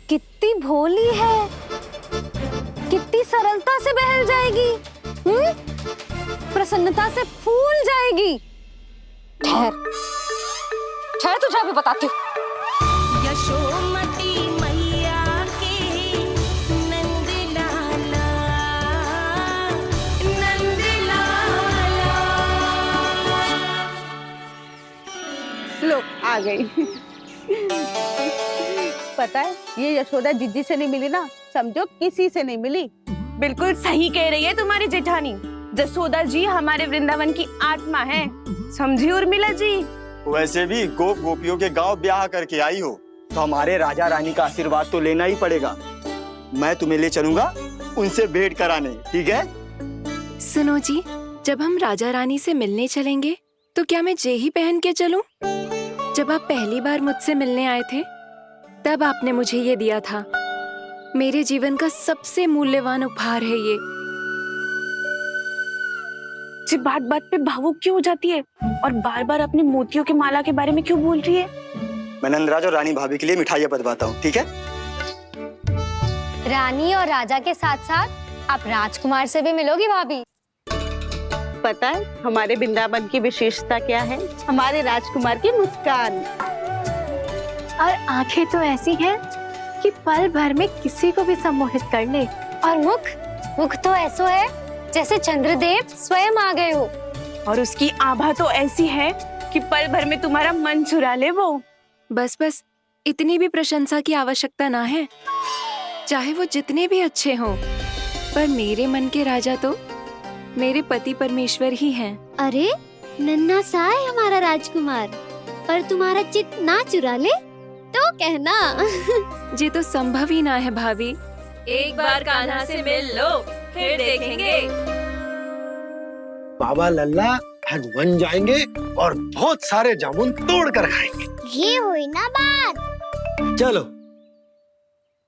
कितनी भोली है, कितनी सरलता से बहल जाएगी, प्रसन्नता से फूल जाएगी। ठहर ठहर, तुझे अभी बताती हूँ। यशोमती मैया के नंद लाला, नंद लाला। लो आ गई। पता है ये यशोदा जिज्जी से नहीं मिली ना, समझो किसी से नहीं मिली। बिल्कुल सही कह रही है तुम्हारी जेठानी। जसोदा जी हमारे वृंदावन की आत्मा है, समझी उर्मिला जी। वैसे भी गोप गोपियों के गांव ब्याह करके आई हो तो हमारे राजा रानी का आशीर्वाद तो लेना ही पड़ेगा। मैं तुम्हें ले चलूंगा उनसे भेंट कराने, ठीक है? सुनो जी, जब हम राजा रानी से मिलने चलेंगे तो क्या मैं जे ही पहन के चलूं? जब आप पहली बार मुझसे मिलने आए थे तब आपने मुझे ये दिया था। मेरे जीवन का सबसे मूल्यवान उपहार है ये। जी बात बात पे भावुक क्यों हो जाती है और बार बार अपने मोतियों के माला के बारे में क्यों बोल रही है? मैं नंदराज और रानी भाभी के लिए मिठाइयाँ बंटवाता हूँ, ठीक है? रानी और राजा के साथ साथ आप राजकुमार से भी मिलोगी भाभी। पता है हमारे वृंदावन की विशेषता क्या है? हमारे राजकुमार की मुस्कान। और आंखें तो ऐसी हैं कि पल भर में किसी को भी सम्मोहित कर ले। और मुख तो ऐसा है जैसे चंद्रदेव स्वयं आ गए हो। और उसकी आभा तो ऐसी है कि पल भर में तुम्हारा मन चुरा ले वो। बस बस, इतनी भी प्रशंसा की आवश्यकता ना है। चाहे वो जितने भी अच्छे हों, पर मेरे मन के राजा तो मेरे पति परमेश्वर ही हैं। अरे नन्हा सा है हमारा राजकुमार, पर तुम्हारा चित्त ना चुरा ले तो कहना। ये तो संभव ही ना है भाभी। एक बार कान्हा से मिल लो, फिर देखेंगे। बाबा लल्ला आज वन जाएंगे और बहुत सारे जामुन तोड़ कर खाएंगे। ये हुई ना बात। चलो।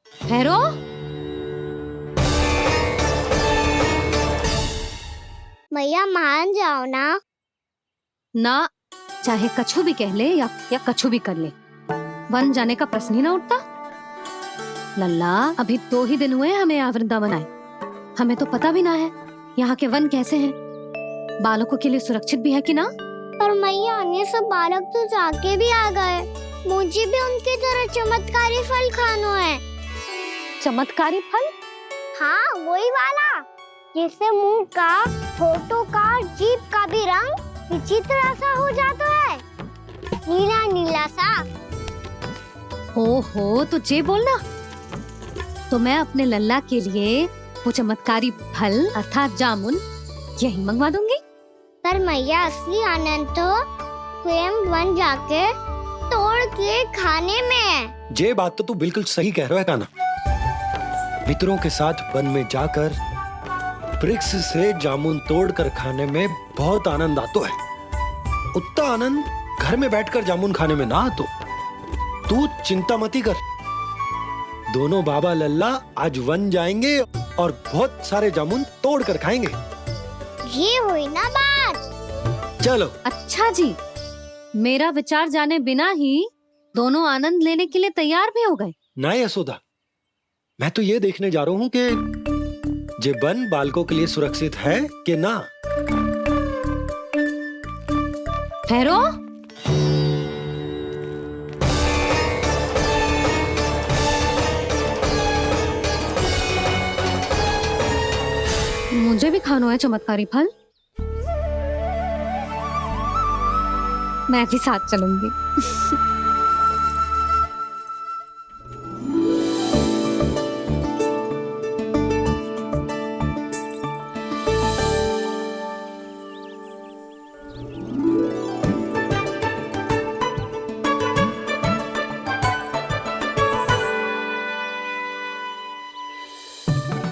भैरो, मैया मान जाओ ना। ना चाहे कछु भी कह ले या कछु भी कर ले, वन जाने का प्रश्न ही ना उठता। लल्ला, अभी 2 ही दिन हुए हमें यहाँ वृंदावन आए। हमें तो पता भी ना है यहाँ के वन कैसे हैं, बालकों के लिए सुरक्षित भी है कि ना। पर मैया ये सब बालक तो जाके भी आ गए। मुझे भी उनकी तरह चमत्कारी फल खाना है। चमत्कारी फल? हाँ वही वाला, जिससे मुंह का, होठों का, जीभ का भी रंग विचित्र सा हो जाता है, नीला नीला सा। हो तो जे बोलना, तो मैं अपने लल्ला के लिए वो चमत्कारी फल अर्थात जामुन यही मंगवा दूंगी। पर मैया असली आनंद तो स्वयं वन जाके तोड़ के खाने में है। ये बात तो तू बिल्कुल सही कह रहा है कान्हा। मित्रों के साथ वन में जाकर वृक्ष से जामुन तोड़कर खाने में बहुत आनंद आता है। उतना आनंद घर में बैठकर जामुन खाने में ना आतो। तू चिंता मती कर, दोनों बाबा लल्ला आज वन जाएंगे और बहुत सारे जामुन तोड़ कर खाएंगे। ये हुई ना बात। चलो। अच्छा जी, मेरा विचार जाने बिना ही दोनों आनंद लेने के लिए तैयार भी हो गए। ना यशोदा, मैं तो ये देखने जा रहा हूँ कि ये वन बालकों के लिए सुरक्षित है कि ना। भैरो, मुझे भी खाना है चमत्कारी फल। मैं भी साथ चलूंगी।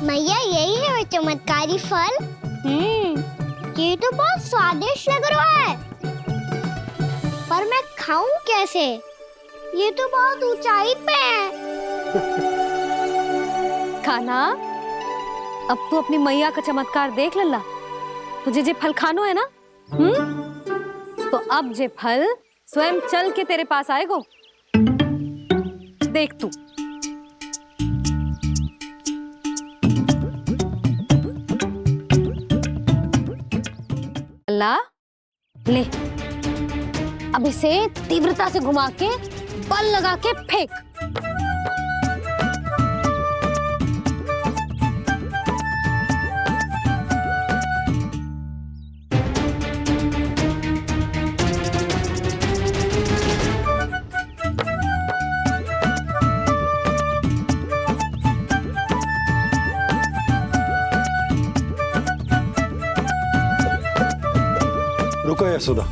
मैया यही है वो चमत्कारी फल। ये तो बहुत स्वादिष्ट लग रहा है, पर मैं खाऊं कैसे? ये तो बहुत ऊंचाई पे है। खाना, अब तू अपनी मैया का चमत्कार देख लल्ला। तुझे जे फल खानो है ना, तो अब जे फल स्वयं चल के तेरे पास आएगो। देख तू। ला ले, अब इसे तीव्रता से घुमा के बल लगा के फेंक। रुको यशोदा,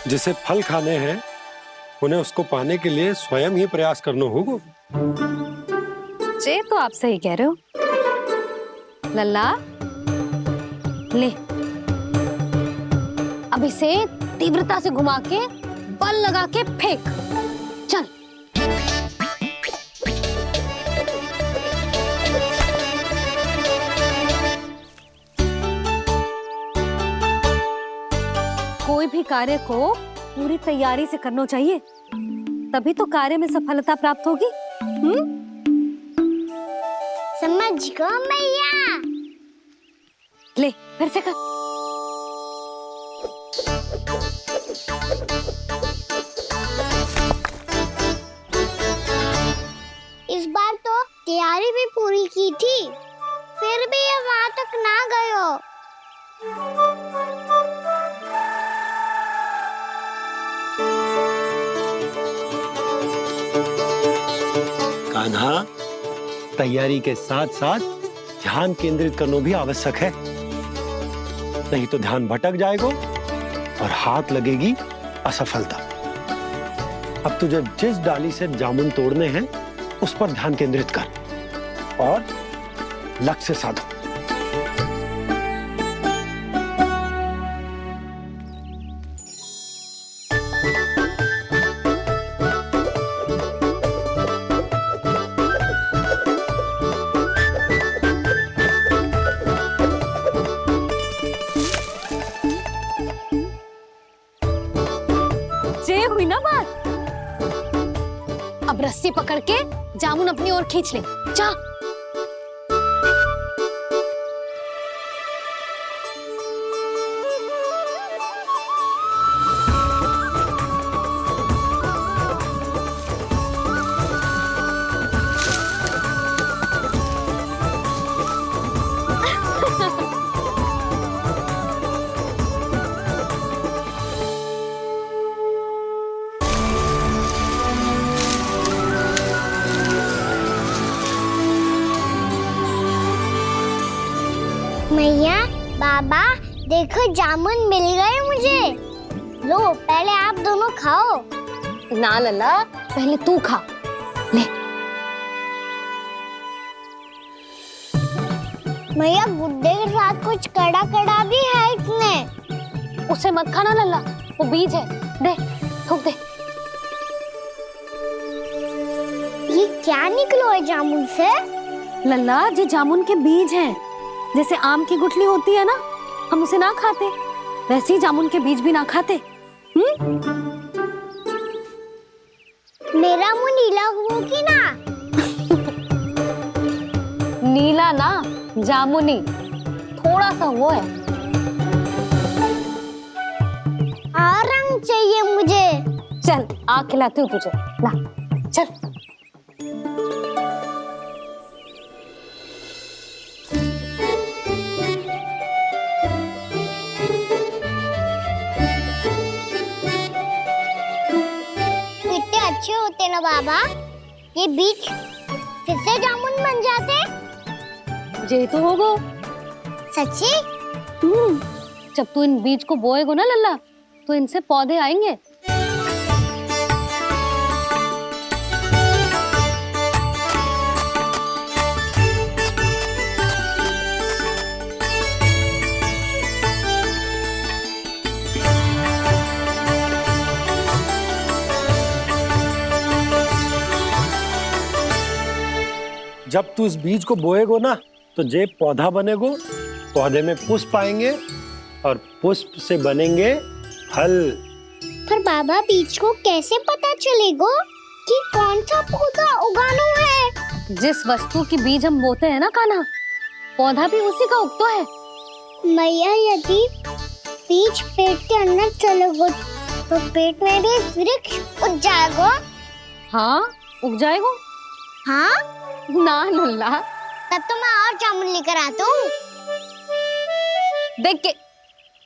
जिसे फल खाने हैं उन्हें उसको पाने के लिए स्वयं ही प्रयास करना होगा। जे तो आप सही कह रहे हो। लल्ला ले, अब इसे तीव्रता से घुमा के बल लगा के फेंक। चल। कोई भी कार्य को पूरी तैयारी से करना चाहिए, तभी तो कार्य में सफलता प्राप्त होगी। समझ गो मैया। ले फिर से कर। इस बार तो तैयारी भी पूरी की थी, फिर भी ये वहां तक ना गए हो। कान्हा, तैयारी के साथ साथ ध्यान केंद्रित करना भी आवश्यक है, नहीं तो ध्यान भटक जाएगा और हाथ लगेगी असफलता। अब तुझे जिस डाली से जामुन तोड़ने हैं उस पर ध्यान केंद्रित कर और लक्ष्य साधो। ये हुई ना बात। अब रस्सी पकड़ के जामुन अपनी ओर खींच ले। जा। मैया, बाबा, देखो जामुन मिल गए मुझे। लो, पहले आप दोनों खाओ। ना लल्ला, पहले तू खा। ले। मैया, गुड्डे के साथ कुछ कड़ा कड़ा भी है इसमें। उसे मत खाना लल्ला, वो बीज है। दे, थूक दे। ये क्या निकलो है जामुन से? लल्ला, ये जामुन के बीज हैं। जैसे आम की गुठली होती है ना, हम उसे ना खाते, वैसे ही जामुन के बीज भी ना खाते। मेरा मुंह नीला हुआ कि ना? नीला ना, जामुनी, थोड़ा सा वो है। और रंग चाहिए मुझे। चल, आ खिलाती हूँ तुझे। ला, चल। अच्छे होते ना बाबा, ये बीज फिर से जामुन बन जाते। जे तो होगो। सच्ची? जब तू इन बीज को बोएगो ना लल्ला, तो इनसे पौधे आएंगे। जब तू इस बीज को बोएगो ना, तो जे पौधा बनेगो, पौधे में पुष्प आएंगे और पुष्प से बनेंगे फल। पर बाबा, बीज को कैसे पता चलेगा कि कौन सा पौधा उगाना है? जिस वस्तु की बीज हम बोते हैं ना कान्हा, पौधा भी उसी का उगता है। मैया यदि बीज पेट के अंदर चलोगे तो पेट में भी वृक्ष उग जाएगा। हाँ उग जाएगा। हाँ ना नल्ला, तब तो मैं और जामुन लेकर आता हूँ। देख के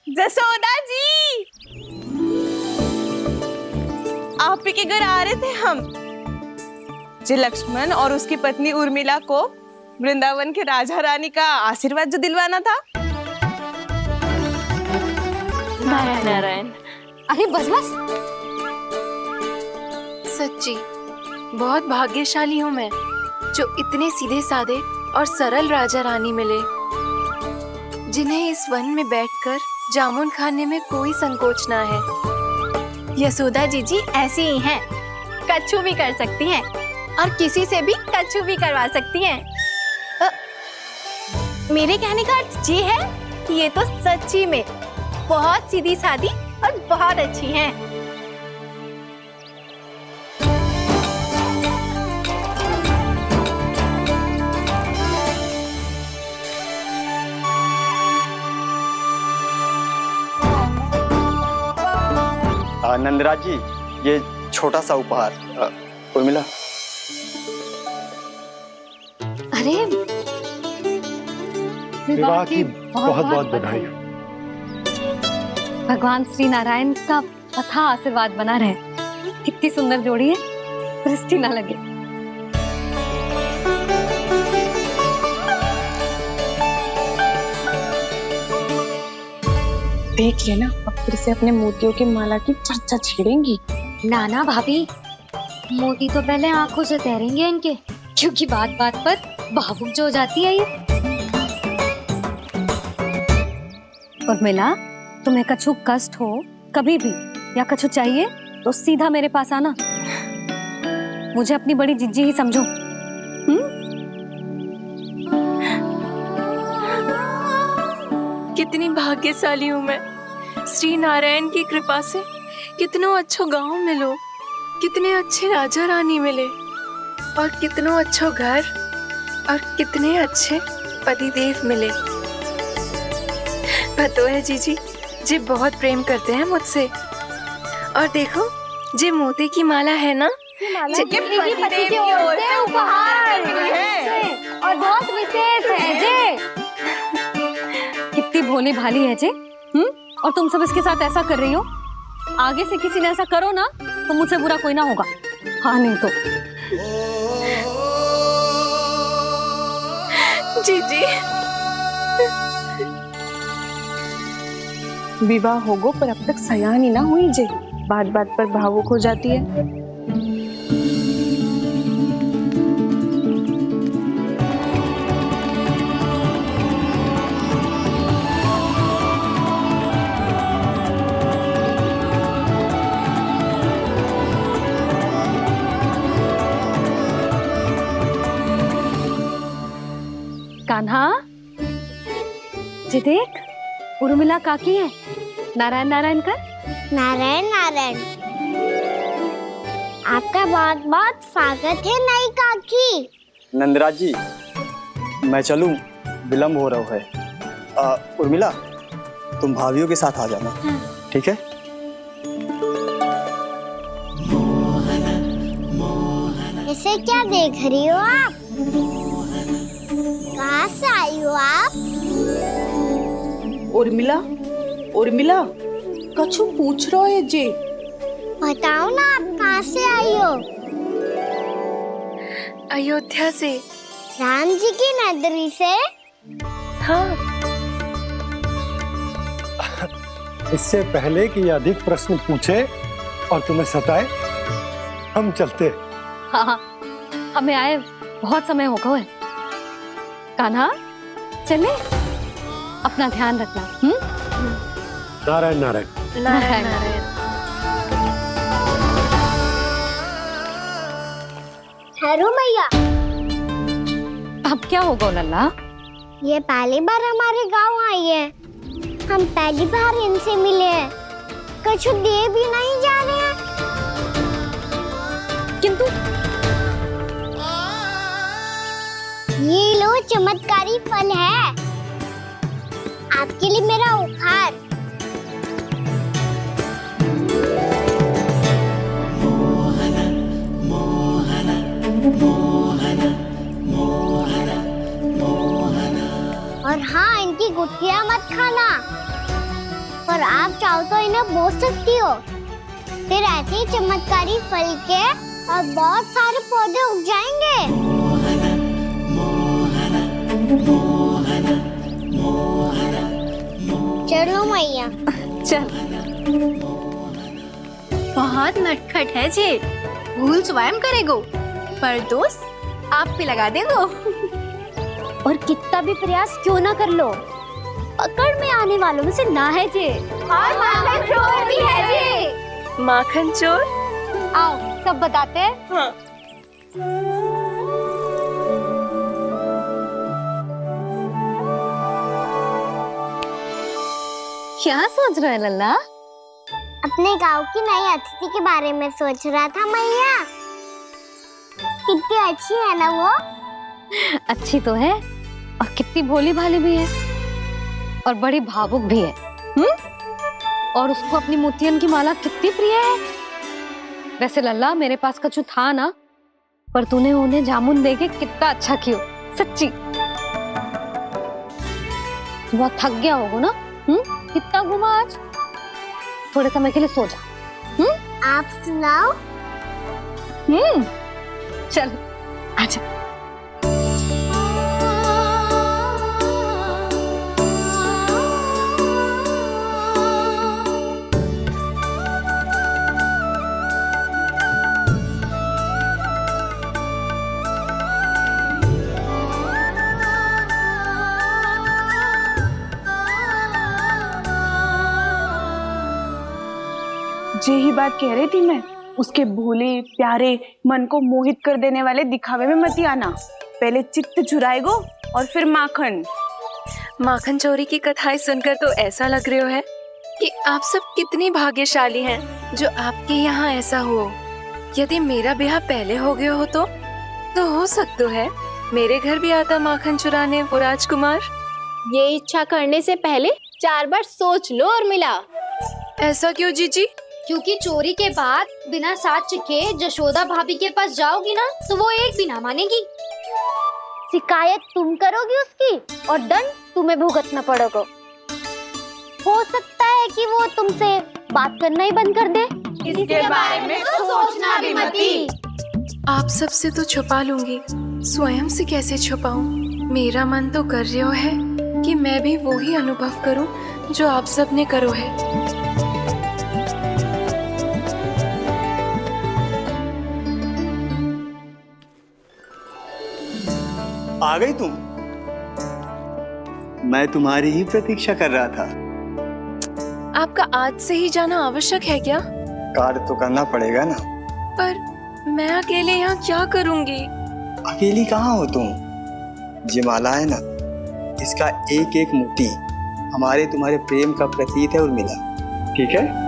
जसोदा जी, आप ही के घर आ रहे थे हम। जी लक्ष्मण और उसकी पत्नी उर्मिला को वृंदावन के राजा रानी का आशीर्वाद जो दिलवाना था। नारायण नारायण। अरे बस बस। सच्ची बहुत भाग्यशाली हूँ मैं, जो इतने सीधे साधे और सरल राजा रानी मिले, जिन्हें इस वन में बैठकर जामुन खाने में कोई संकोच ना है। यशोदा जीजी ऐसी ही हैं, कछु भी कर सकती हैं और किसी से भी कछु भी करवा सकती हैं। मेरे कहने का अर्थ ये है कि ये तो सच्ची में बहुत सीधी सादी और बहुत अच्छी हैं। नंदराज जी, ये छोटा सा उपहार। उर्मिला। अरे विवाह की बहुत बहुत बधाई। भगवान श्री नारायण का अथाह आशीर्वाद बना रहे। कितनी सुंदर जोड़ी है, दृष्टि ना लगे। देख लेना, अब फिर से अपने मोतियों की माला की चर्चा छेड़ेंगी। नाना भाभी, मोती तो पहले आंखों से तैरेंगे इनके, क्योंकि बात बात पर भावुक जो हो जाती है ये। उर्मिला, तुम्हें कछु कष्ट हो कभी भी या कछु चाहिए तो सीधा मेरे पास आना। मुझे अपनी बड़ी जिज्जी ही समझो। कितनी भाग्यशाली हूँ मैं, श्री नारायण की कृपा से कितनों अच्छो गांव मिलो, कितने अच्छे राजा रानी मिले और कितनों अच्छो घर और कितने अच्छे पतिदेव मिले। पतो है जीजी, जी बहुत प्रेम करते हैं मुझसे। और देखो, जे मोती की माला है ना, पति की ओर से उपहार और बहुत विशेष है जे। कितनी भोली भाली है जे। और तुम सब इसके साथ ऐसा कर रही हो। आगे से किसी ने ऐसा करो ना तो मुझसे बुरा कोई ना होगा। हाँ नहीं तो। जीजी विवाह होगो पर अब तक सयान ही ना हुई जे, बात बात पर भावुक हो जाती है। कान्हा, जी देख, उर्मिला काकी है। नारायण नारायण कर। नारायण नारायण। आपका बहुत बहुत स्वागत है नई काकी। नंदराज जी, मैं चलूं, विलंब हो रहा है। उर्मिला, तुम भाभियों के साथ आ जाना। ठीक है? इसे क्या देख रही हो आप? कहाँ से आई हो आप? उर्मिला, उर्मिला, कछु पूछ रहा है जे। बताओ ना, आप कहाँ से आई हो? अयोध्या से। राम जी की नगरी से? हाँ। इससे पहले कि अधिक प्रश्न पूछे और तुम्हें सताए, हम चलते। हाँ, हमें आए बहुत समय हो गया है। कान्हा, चले, अपना ध्यान रखना। नारायण नारायण। नारायण नारायण। ठहरू मैया, अब क्या होगा लल्ला? ये पहली बार हमारे गांव आई है। हम पहली बार इनसे मिले हैं। कछु दे भी नहीं जा रहे हैं। किंतु ये लो, चमत्कारी फल है। आपके लिए मेरा उपहार। और हाँ, इनकी गुठलियां मत खाना। और आप चाहो तो इन्हें बो सकती हो। फिर ऐसे ही चमत्कारी फल के और बहुत सारे पौधे उग जाएंगे। चलो मैया। चल। बहुत नटखट है जे, भूल स्वयं करेगो, पर दोस्त आप पे लगा देगो। और कितना भी प्रयास क्यों ना कर लो, पकड़ में आने वालों में से ना है जे। और माखन चोर भी है जे। माखन चोर? आओ सब बताते हैं। हाँ। क्या सोच रहा है लल्ला? अपने गांव की नई अतिथि के बारे में सोच रहा था मैया। कितनी अच्छी है ना वो। अच्छी तो है और कितनी भोली भाली भी है और बड़ी भावुक भी है। और उसको अपनी मोतियन की माला कितनी प्रिय है। वैसे लल्ला, मेरे पास कछु था ना, पर तूने उन्हें जामुन देके कितना अच्छा किया, सच्ची। बहुत थक गया होगा ना? कितना घूमा आज? थोड़े समय के लिए सो जा। आप सुनाओ। चल आजा। यही बात कह रही थी मैं, उसके भोले प्यारे मन को मोहित कर देने वाले दिखावे में मत आना। पहले चित्त चुराएगो और फिर माखन। माखन चोरी की कथाएं सुनकर तो ऐसा लग रहा है कि आप सब कितनी भाग्यशाली हैं जो आपके यहाँ ऐसा हो। यदि मेरा ब्याह पहले हो गया हो तो हो सकता है मेरे घर भी आता माखन चुराने वो राजकुमार। ये इच्छा करने से पहले 4 बार सोच लो और मिला। ऐसा क्यों जीजी? क्योंकि चोरी के बाद बिना साथ चिखे जशोदा भाभी के पास जाओगी ना, तो वो एक भी ना मानेगी। शिकायत तुम करोगी उसकी और दंड तुम्हें भुगतना पड़ेगा। हो सकता है कि वो तुमसे बात करना ही बंद कर दे। इसके बारे में तो सोचना भी मती। आप सबसे तो छुपा लूंगी, स्वयं से कैसे छुपाऊं? मेरा मन तो कर रहा है कि मैं भी वो ही अनुभव करूं जो आप सब ने करो है। आ गई तुम? मैं तुम्हारी ही प्रतीक्षा कर रहा था। आपका आज से ही जाना आवश्यक है क्या? कार्य तो करना पड़ेगा ना। पर मैं अकेले यहाँ क्या करूंगी? अकेली कहाँ हो तुम? ये माला है ना, इसका एक एक मोती हमारे तुम्हारे प्रेम का प्रतीक है उर्मिला, ठीक है?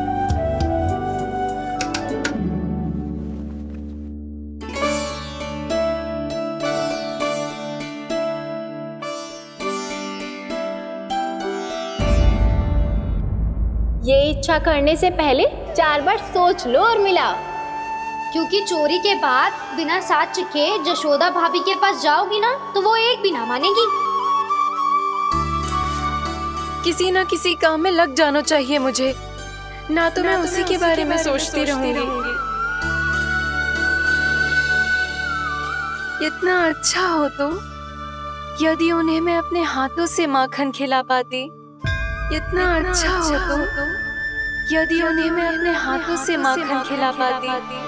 ये इच्छा करने से पहले 4 बार सोच लो और मिला। क्योंकि चोरी के बाद बिना साथ चिखे जशोदा भाभी के पास जाओगी ना, तो वो एक भी ना मानेगी। किसी ना किसी काम में लग जाना चाहिए मुझे, ना तो मैं उसी के बारे में सोचती रहूंगी। इतना अच्छा हो तो यदि उन्हें मैं अपने हाथों से माखन खिला पाती। इतना अच्छा हो तो यदि उन्हें मैं अपने हाथों से माखन खिला पाती।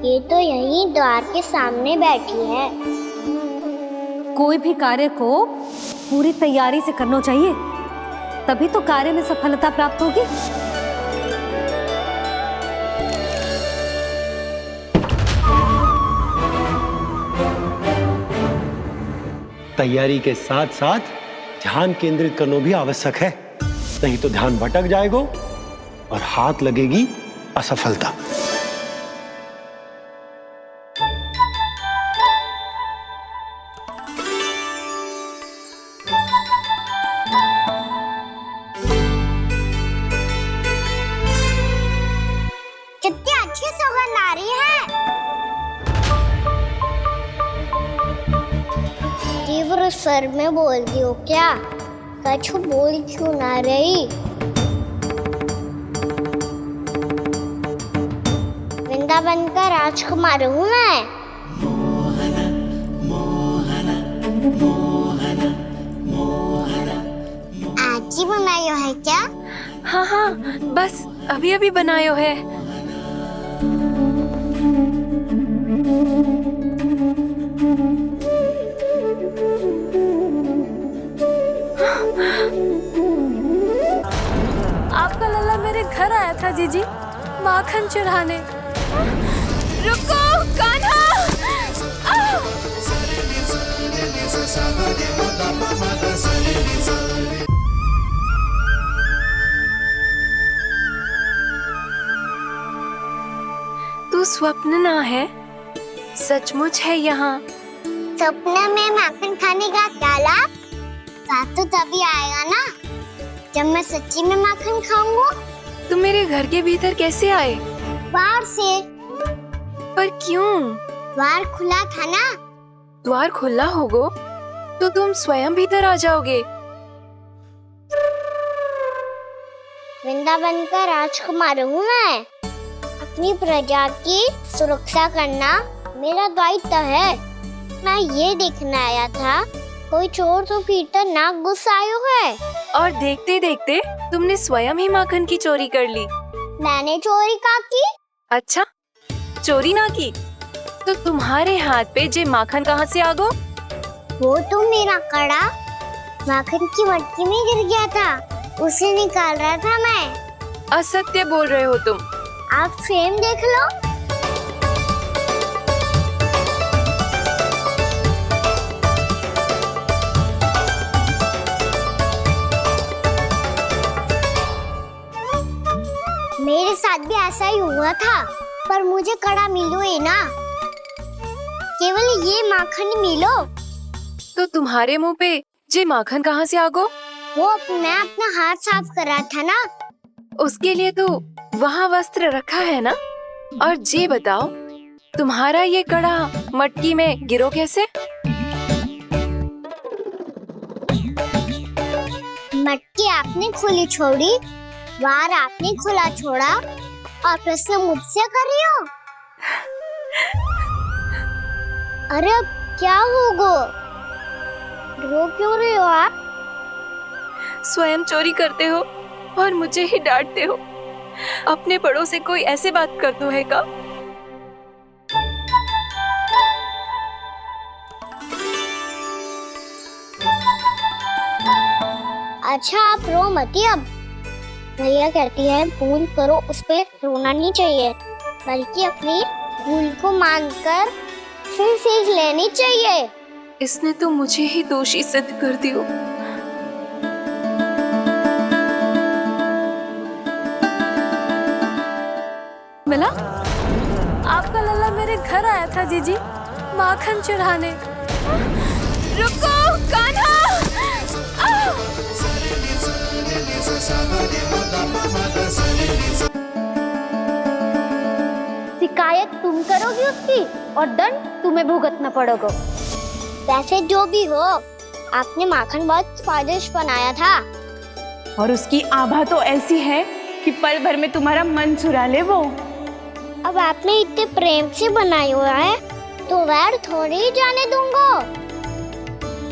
ये तो यहीं द्वार के सामने बैठी है। कोई भी कार्य को पूरी तैयारी से करना चाहिए, तभी तो कार्य में सफलता प्राप्त होगी। तैयारी के साथ साथ ध्यान केंद्रित करना भी आवश्यक है, नहीं तो ध्यान भटक जाएगा और हाथ लगेगी असफलता। कितनी अच्छी सौगंध आ रही है। तीव्र स्वर में बोलती हो क्या? कछु बोल क्यों ना रही? वृंदावन का राजकुमार हूँ मैं। आज ही बनायो है क्या? हाँ हाँ, बस अभी अभी बनायो है। आपका लल्ला मेरे घर आया था जीजी, माखन चुराने। रुको कान्हा। तू स्वप्न ना है, सचमुच है यहाँ। सपने में माखन खाने का क्या लाभ? रात तो तभी आएगा ना जब मैं सच्ची में माखन खाऊंगा। तुम मेरे घर के भीतर कैसे आए? बाहर से। पर क्यों? द्वार खुला था ना। द्वार खुला होगा तो तुम स्वयं भीतर आ जाओगे। वृंदावन का राजकुमार हूँ मैं। अपनी प्रजा की सुरक्षा करना मेरा दायित्व है। मैं ये देखने आया था कोई चोर तो कीर्तन ना घुस आयो है। और देखते देखते तुमने स्वयं ही माखन की चोरी कर ली। मैंने चोरी का की? अच्छा, चोरी ना की तो तुम्हारे हाथ पे जे माखन कहाँ से आ गो? वो तो मेरा कड़ा माखन की मटकी में गिर गया था, उसे निकाल रहा था मैं। असत्य बोल रहे हो तुम। आप फ्रेम देख लो। मेरे साथ भी ऐसा ही हुआ था, पर मुझे कड़ा मिलो ही ना, केवल ये माखन मिलो। तो तुम्हारे मुंह पे जे माखन कहाँ से आ गो? वो मैं अपना हाथ साफ कर रहा था ना। उसके लिए तो वहाँ वस्त्र रखा है ना। और जे बताओ, तुम्हारा ये कड़ा मटकी में गिरो कैसे? मटकी आपने खुली छोड़ी, द्वार आपने खुला छोड़ा, और प्रश्न मुझसे कर रही हो? अरे अब क्या होगा? रो क्यों रहे हो आप? स्वयं चोरी करते हो और मुझे ही डांटते हो। अपने बड़ों से कोई ऐसे बात करते है का? अच्छा आप रो मती। अब भैया कहती है भूल करो, उस पे रोना नहीं चाहिए, बल्कि अपनी भूल को मानकर फिर सीख लेनी चाहिए। इसने तो मुझे ही दोषी सिद्ध कर दियो। मिला? आपका लल्ला मेरे घर आया था जीजी, माखन चुराने। रुको कान्हा। शिकायत तुम करोगी उसकी और दंड तुम्हें भुगतना पड़ेगा। वैसे जो भी हो, आपने माखन बहुत स्वादिष्ट बनाया था। और उसकी आभा तो ऐसी है कि पल भर में तुम्हारा मन चुरा ले वो। अब आपने इतने प्रेम से बनाया हुआ है तो वैर थोड़ी ही जाने दूंगा।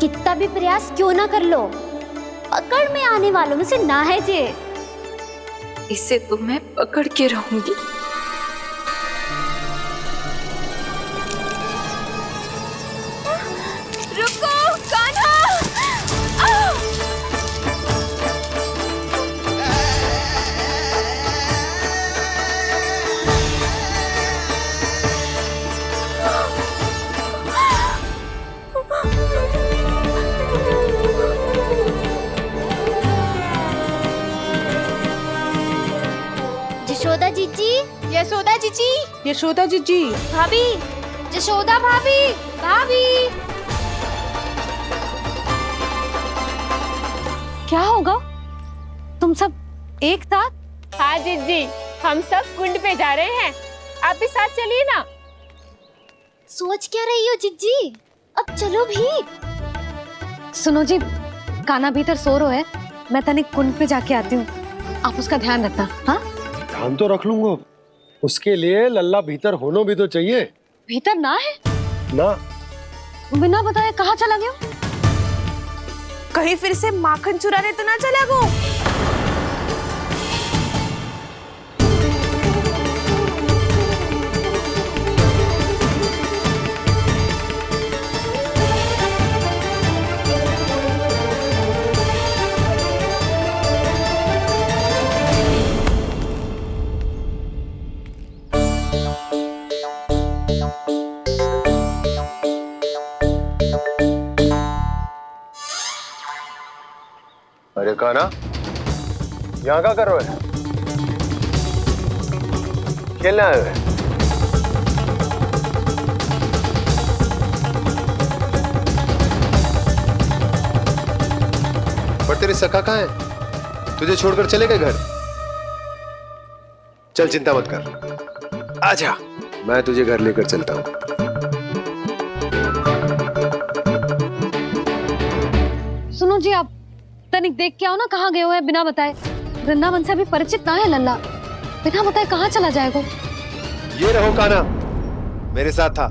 कितना भी प्रयास क्यों ना कर लो, पकड़ में आने वालों में से ना है जे। इसे तो मैं पकड़ के रहूंगी। रुको कान्हा। यशोदा जीजी, यशोदा जीजी, भाभी, जशोदा भाभी, भाभी। क्या होगा? तुम सब एक साथ? हाँ जीजी, हम सब कुंड पे जा रहे हैं, आप भी साथ चलिए ना। सोच क्या रही हो जिज्जी? अब चलो भी। सुनो जी, काना भीतर सो रो है, मैं तनिक कुंड पे जाके आती हूँ, आप उसका ध्यान रखना। हाँ, ध्यान तो रख लूंगा, उसके लिए लल्ला भीतर होना भी तो चाहिए। भीतर ना है? ना, बिना बताए कहाँ चला गया? कहीं फिर से माखन चुराने तो ना चला गो। अरे काना, यहाँ क्या कर रहे हो? खेलने आए हुए? पर तेरे सखा कहाँ है? तुझे छोड़कर चले गए घर? चल चिंता मत कर, आजा, मैं तुझे घर लेकर चलता हूँ। सुनो जी, आप तनिक देख के आओ ना कहाँ गए हुए हैं बिना बताए। वृंदावन से अभी परिचित ना है लल्ला, बिना बताए कहाँ चला जाएगा? ये रहो काना, मेरे साथ था।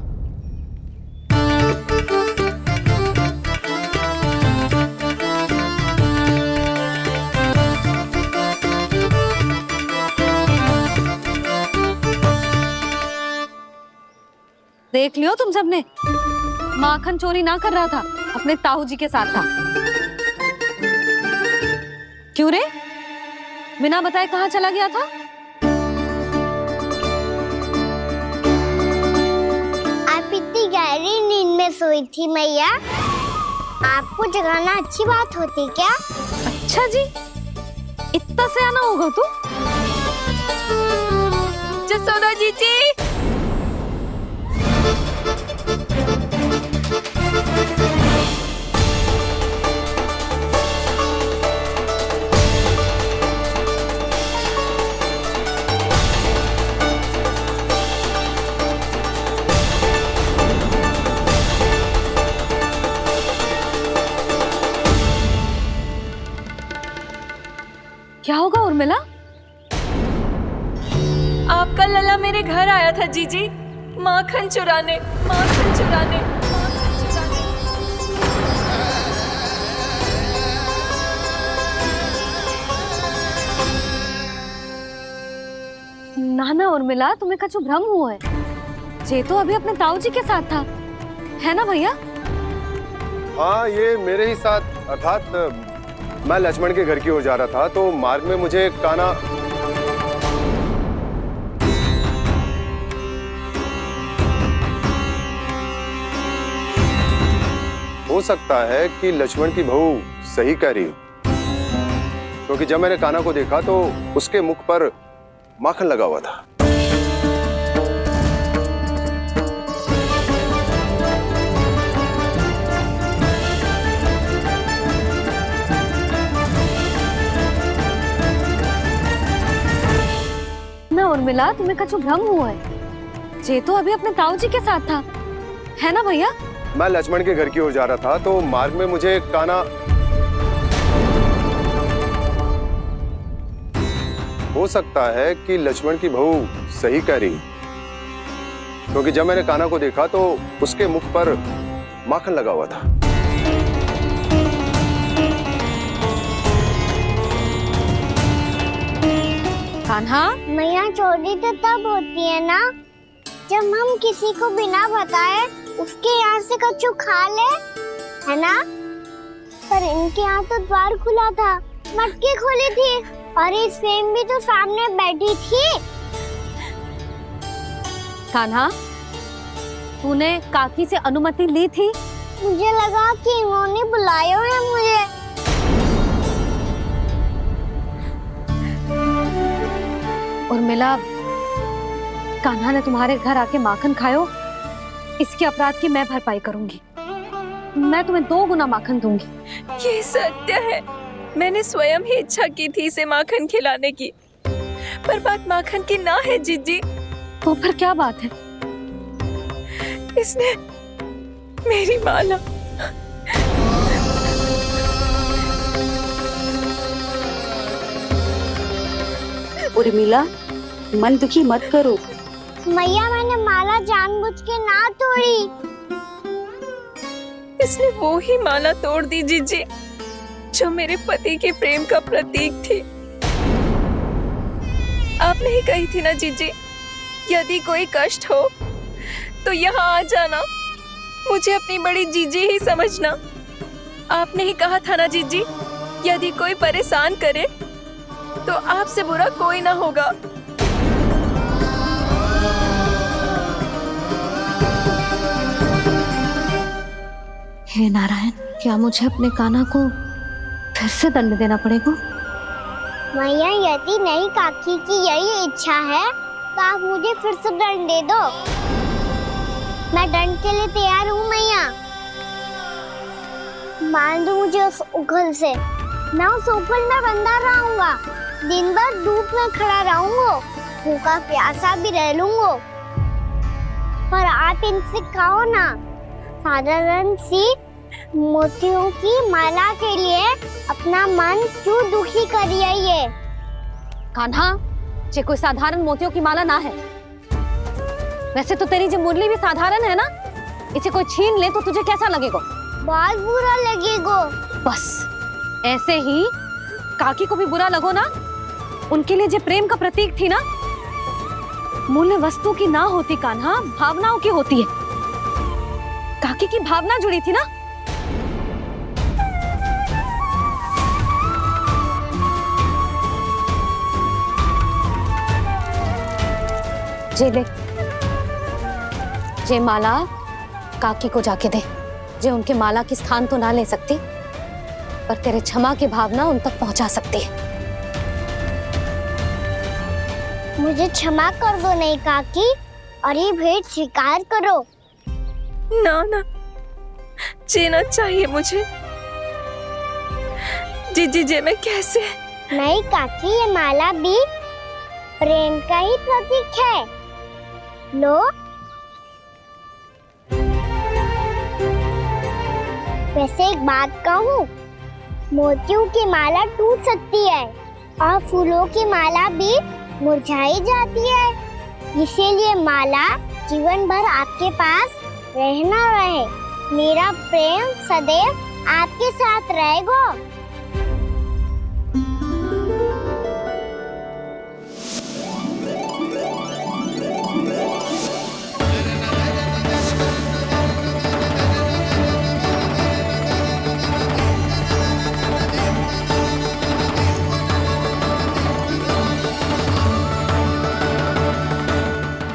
देख लियो तुम सबने, माखन चोरी ना कर रहा था, अपने ताऊ जी के साथ था। क्यों रे, बिना बताए कहाँ चला गया था? आप इतनी गहरी नींद में सोई थी मैया, आपको जगाना अच्छी बात होती क्या? अच्छा जी, इतना सयाना होगा तू? जसोदा जीजी, क्या होगा उर्मिला? आपका लल्ला मेरे घर आया था जीजी, माखन चुराने, माखन चुराने, माखन चुराने। ना ना उर्मिला, तुम्हें कछु भ्रम हुआ है। जे तो अभी अपने ताऊ जी के साथ था, है ना भैया? हाँ, ये मेरे ही साथ, अर्थात मैं लक्ष्मण के घर की ओर जा रहा था, तो मार्ग में मुझे काना हो सकता है कि लक्ष्मण की बहू सही कह रही हो, क्योंकि जब मैंने काना को देखा तो उसके मुख पर माखन लगा हुआ था। ना उर्मिला, तुम्हें कछु भ्रम हुआ है। जे तो अभी अपने ताऊ जी के साथ था, है ना भैया? मैं लक्ष्मण के घर की ओर जा रहा था, तो मार्ग में मुझे काना हो सकता है कि लक्ष्मण की बहू सही कह रही, क्योंकि जब मैंने काना को देखा तो उसके मुख पर माखन लगा हुआ था। कान्हा, मैया, चोरी तो तब होती है ना जब हम किसी को बिना बताए उसके यहाँ से कछु खा ले, है ना? पर इनके यहाँ तो द्वार खुला था, मटकी खुली थी और ये सेम भी तो सामने बैठी थी। कान्हा, तूने काकी से अनुमति ली थी? मुझे लगा कि इन्होंने बुलाया है मुझे। उर्मिला, कान्हा ने तुम्हारे घर आके माखन खायो, इसके अपराध की मैं भरपाई करूंगी। मैं तुम्हें 2 गुना माखन दूंगी। ये सत्य है, मैंने स्वयं ही इच्छा की थी इसे माखन खिलाने की, पर बात माखन की ना है जीजी। तो फिर क्या बात है? इसने मेरी माला उर्मिला, मन दुखी मत करो। मैया मैंने माला जानबूझ के ना तोड़ी। इसने वो ही माला तोड़ दी जीजी जो मेरे पति के प्रेम का प्रतीक थी। आपने ही कही थी ना जीजी, यदि कोई कष्ट हो तो यहाँ आ जाना, मुझे अपनी बड़ी जीजी ही समझना। आपने ही कहा था ना जीजी, यदि कोई परेशान करे तो आपसे बुरा कोई ना होगा। हे नारायण, क्या मुझे अपने कान्हा को फिर से दंड देना पड़ेगा? मैया यदि नहीं काकी की यही इच्छा है तो आप मुझे फिर से दंड दे दो। मैं दंड के लिए तैयार हूँ मैया। मान दो मुझे उस उखल से, मैं उस उखल में बंधा रहूंगा, दिन भर धूप में खड़ा रहूंगा, भूखा प्यासा भी रह लूंगा। पर आप इनसे कहो ना, साधारण सी मोतियों की माला के लिए अपना मन क्यों दुखी करिए ये? कान्हा, ये कोई साधारण मोतियों की माला ना है। वैसे तो तेरी जो मुरली भी साधारण है ना, इसे कोई छीन ले तो तुझे कैसा लगेगा? बहुत बुरा लगेगा। बस ऐसे ही काकी को भी बुरा लगो ना। उनके लिए जो प्रेम का प्रतीक थी ना, मूल्य वस्तु की ना होती कान्हा, भावनाओं की होती है। काकी की भावना जुड़ी थी ना। जे ले, जे माला काकी को जाके दे। जे उनके माला की स्थान तो ना ले सकती, पर तेरे क्षमा की भावना उन तक पहुंचा सकती है। मुझे क्षमा कर दो नहीं काकी, और ये भेंट स्वीकार करो। ना ना, जीना चाहिए मुझे। जीजी जे मैं कैसे? नहीं काकी, ये माला भी प्रेम का ही प्रतीक है। लो, वैसे एक बात कहूँ, मोतियों की माला टूट सकती है और फूलों की माला भी मुरझाई जाती है। इसीलिए माला जीवन भर आपके पास रहना रहे। मेरा प्रेम सदैव आपके साथ रहेगा।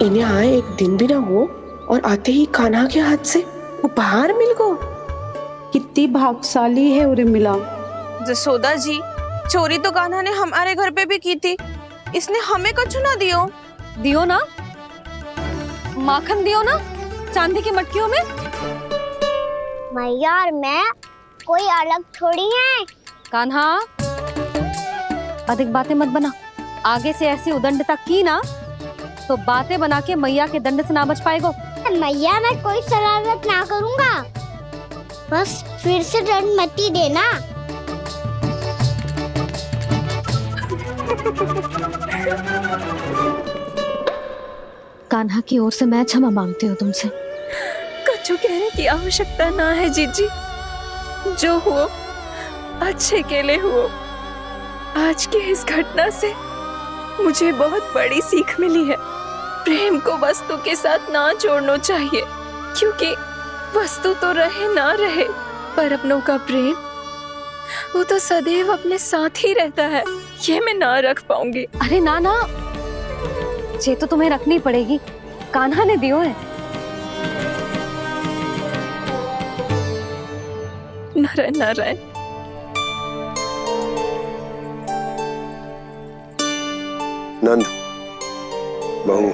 इन्हें आए एक दिन भी ना हो और आते ही कान्हा के हाथ से उपहार मिल गो। कितनी भाग्यशाली है उर्मिला। जसोदा जी, चोरी तो कान्हा ने हमारे घर पे भी की थी, इसने हमें कछु ना दियो। दियो ना, माखन दियो ना, चांदी की मटकियों में। मैया और मैं कोई अलग थोड़ी हैं। कान्हा, अधिक बातें मत बना। आगे से ऐसी उदंडता की ना तो बातें बना के मैया के दंड से ना बच पाएगो। मैया, मैं कोई शरारत ना करूंगा, बस फिर से दंड मत ही देना। कान्हा की ओर से मैं क्षमा मांगती हूँ तुमसे। कछु कहने की आवश्यकता ना है जीजी, जो हुआ अच्छे के लिए हुआ। आज की इस घटना से मुझे बहुत बड़ी सीख मिली है। प्रेम को वस्तु के साथ ना जोड़ना चाहिए, क्योंकि वस्तु तो रहे ना रहे, पर अपनों का प्रेम वो तो सदैव अपने साथ ही रहता है। ये मैं ना रख पाऊंगी। अरे ना ना, ये तो तुम्हें रखनी पड़ेगी। कान्हा ने दियो है। नारायण नारायण। नंद, बहू,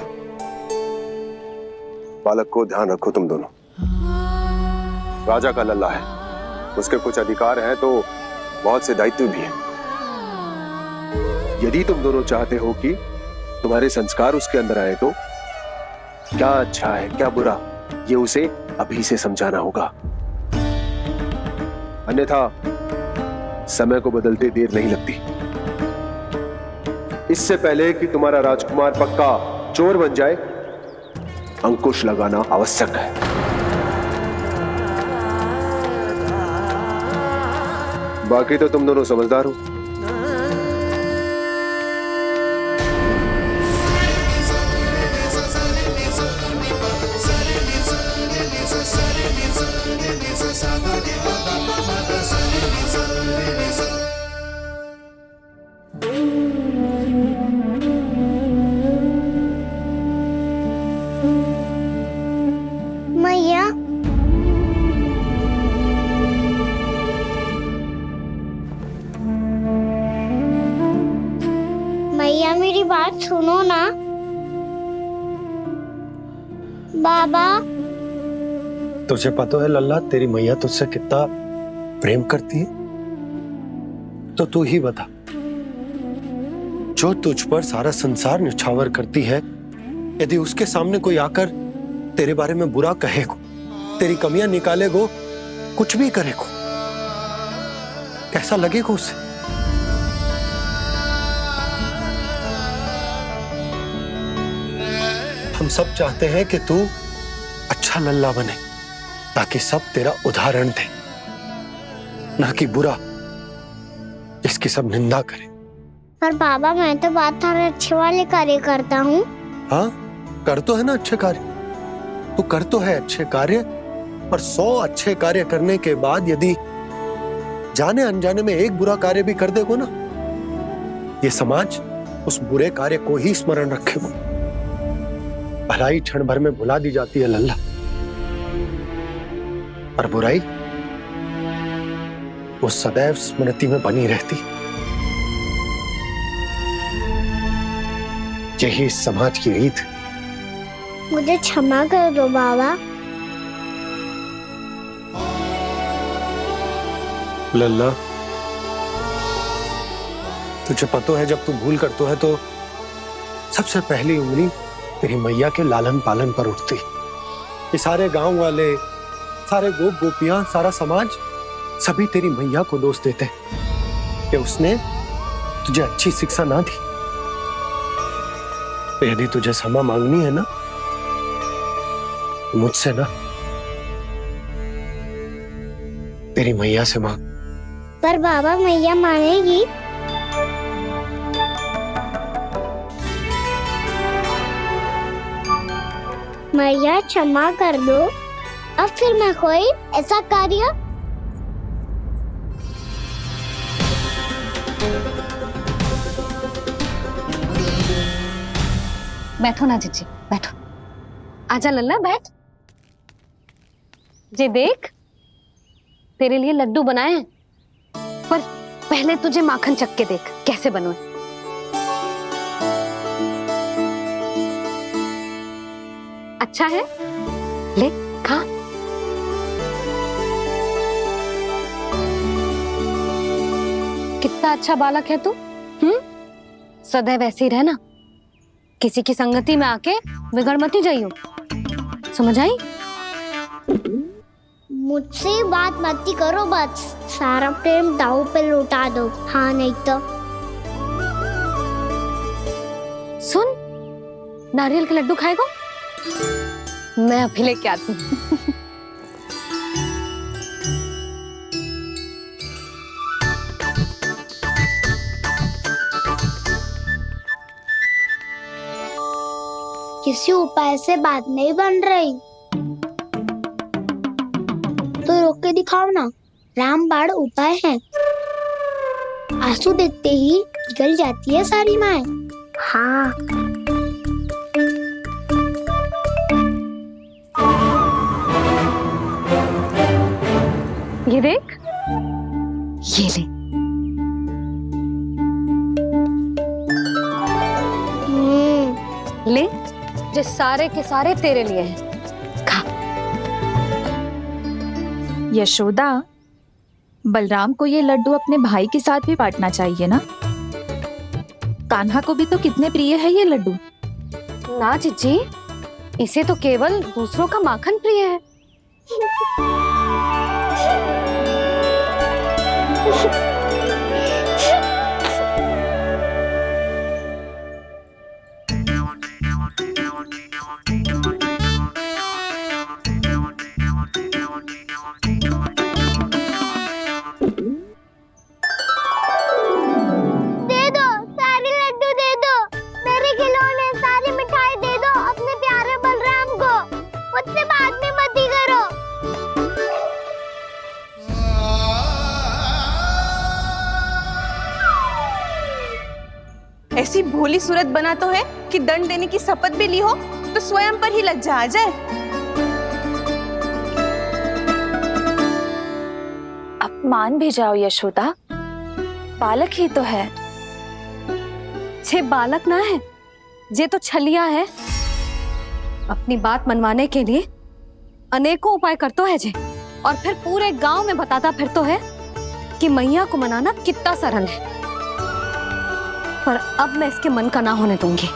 बालक को ध्यान रखो तुम दोनों। राजा का लल्ला है, उसके कुछ अधिकार हैं तो बहुत से दायित्व भी हैं। यदि तुम दोनों चाहते हो कि तुम्हारे संस्कार उसके अंदर आए तो क्या अच्छा है क्या बुरा ये उसे अभी से समझाना होगा, अन्यथा समय को बदलते देर नहीं लगती। इससे पहले कि तुम्हारा राजकुमार पक्का चोर बन जाए, अंकुश लगाना आवश्यक है। बाकी तो तुम दोनों समझदार हो। मैया, मैया मेरी बात सुनो ना। बाबा, तुझे पता है लल्ला, तेरी मैया तुझसे कितना प्रेम करती है? तो तू ही बता, जो तुझ पर सारा संसार निछावर करती है, यदि उसके सामने कोई आकर तेरे बारे में बुरा कहेगो, तेरी कमियां निकालेगो, कुछ भी करेगो, कैसा लगेगा उसे? हम सब चाहते हैं कि तू अच्छा लल्ला बने, ताकि सब तेरा उदाहरण दे, ना कि बुरा जिसकी सब निंदा करे। पर बाबा मैं तो बात थारे अच्छे वाले कार्य करता हूँ। हाँ, कर तो है ना अच्छे कार्य, तू कर तो है अच्छे कार्य, पर 100 अच्छे कार्य करने के बाद यदि जाने अनजाने में एक बुरा कार्य भी कर देगो ना, ये समाज उस बुरे कार्य को ही स्मरण रखेगो। भलाई क्षण भर में भुला दी जाती है लल्ला, और बुराई वो सदैव स्मृति में बनी रहती। यही इस समाज की रीत। मुझे क्षमा कर दो बाबा। लल्ला, तुझे पता है जब तू भूल करतो है तो सबसे पहली उंगली तेरी मैया के लालन पालन पर उठती। ये सारे गांव वाले, सारे गोप गोपियां, सारा समाज सभी तेरी मैया को दोष देते कि उसने तुझे अच्छी शिक्षा ना दी। तो यदि तुझे क्षमा मांगनी है ना, मुझसे ना, तेरी मैया से मांग। पर बाबा मैया मानेगी? मैया क्षमा कर दो, अब फिर मैं कोई ऐसा कार्य। बैठो ना जीजी, बैठो। आजा लल्ला, बैठ। जे देख, तेरे लिए लड्डू बनाए हैं, पर पहले तुझे माखन चख के देख कैसे बनो। अच्छा है, ले खा। कितना अच्छा बालक है तू। सदैव ऐसे ही रहना, किसी की संगति में आके बिगड़ मत ही जाइयो, समझ आई? मुझसे बात मत ही करो, बस सारा प्रेम दाव पे लौटा दो। हाँ नहीं तो सुन, नारियल के लड्डू खाएगा? मैं अभी लेके आती हूँ। किसी उपाय से बात नहीं बन रही तो रोक के दिखाओ ना। रामबाण उपाय है, आंसू देखते ही निकल जाती है सारी माए। हाँ, ये देख, ये ले। ले, जो सारे के सारे तेरे लिए हैं। यशोदा, बलराम को ये लड्डू अपने भाई के साथ भी बांटना चाहिए ना। कान्हा को भी तो कितने प्रिय है ये लड्डू। ना जीजी, इसे तो केवल दूसरों का माखन प्रिय है। दे दो, सारे लड्डू दे दो, मेरे खिलौने, सारी मिठाई दे दो अपने प्यारे बलराम को। मुझसे बाद में मत ही करो। ऐसी भोली सूरत बना तो है कि दंड देने की शपथ भी ली हो तो स्वयं पर ही लज्जा आ जाए। अब मान भी जाओ यशोदा, बालक ही तो है। छे बालक ना है, जे तो छलिया है। अपनी बात मनवाने के लिए अनेकों उपाय करतो है जे, और फिर पूरे गांव में बताता फिरतो है कि मैया को मनाना कितना सरल है। पर अब मैं इसके मन का ना होने दूंगी।